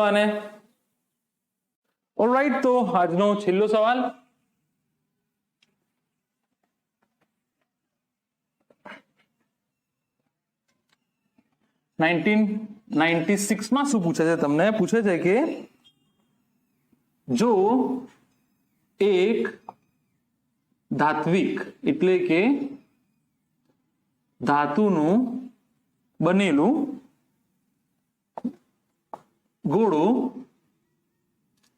આને. ઓલરાઈટ, તો આજનો છેલ્લો સવાલ. માં શું પૂછે છે તમને? પૂછે છે કે જો એક ધાત્વિક એટલે કે ધાતુનું બનેલું ગોળું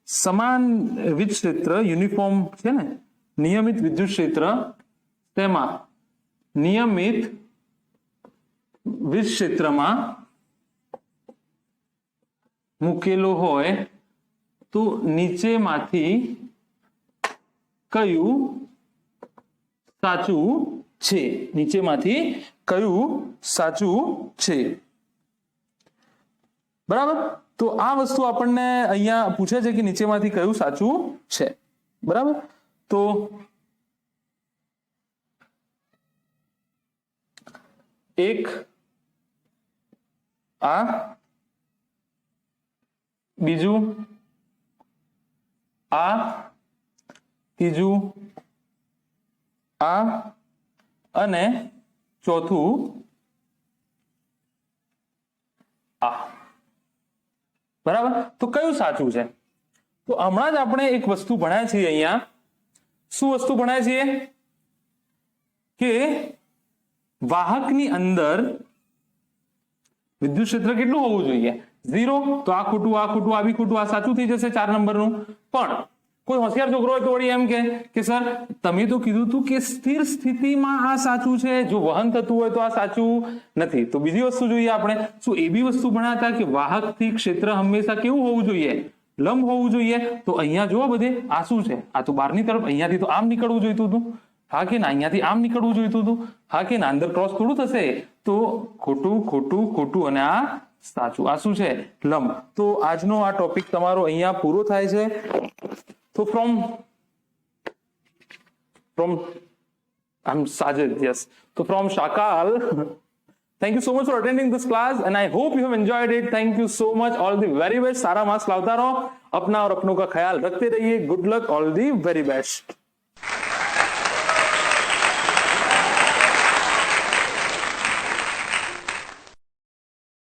સમાન વિદ્યુત ક્ષેત્ર યુનિફોર્મ છે ને, નિયમિત વિદ્યુત ક્ષેત્ર, તેમાં નિયમિત વિદ્યુત ક્ષેત્રમાં મૂકેલો હોય તો નીચેમાંથી કયું સાચું છે? નીચેમાંથી કયું સાચું છે? બરાબર. તો આ વસ્તુ આપણને અહીંયા પૂછે છે કે નીચેમાંથી કયું સાચું છે. બરાબર. તો એક આ, બીજું આ, ત્રીજું આ અને ચોથું આ. બરાબર. તો કયું સાચું છે? તો હમણાં જ આપણે એક વસ્તુ ભણ્યા છીએ અહીંયા. શું વસ્તુ ભણ્યા છીએ? કે વાહકની અંદર વિદ્યુત ક્ષેત્ર કેટલું હોવું જોઈએ? 0. તો આ ખોટું, આ ખોટું, આ બી ખોટું, આ સાચું થઈ જશે 4 નંબરનું. પણ કોઈ હોશિયાર છોકરો હોય તો વળી એમ કે સર તમે તો કીધું હતું કે સ્થિર સ્થિતિમાં આ સાચું છે, જો વહન થતું હોય તો આ સાચું નથી. તો બીજી વસ્તુ જોઈએ આપણે. શું એ બી વસ્તુ ભણ્યા હતા કે વાહકથી ક્ષેત્ર હંમેશા કેવું હોવું જોઈએ? લંબ હોવું જોઈએ. તો અહીંયા જોવા બધે આ શું છે? આ તો બહારની તરફ, અહીંયાથી તો આમ નીકળવું જોઈતું હતું. હા કે ના? અહીંયાથી આમ નીકળવું જોઈતું હતું. હા કે ના? અંદર ક્રોસ થોડું થશે. તો ખોટું, ખોટું, ખોટું અને આ સાચું. આ શું છે? લંબ. તો આજનો આ ટોપિક તમારો અહીંયા પૂરો થાય છે. So from I'm Sajid, yes. So from Shakal, thank you so much for attending this class and I hope you have enjoyed it. Thank you so much. All the very best. सारा marks लाता रहो. अपना और अपनों का ख्याल रखते रहिए. Good luck. All the very best.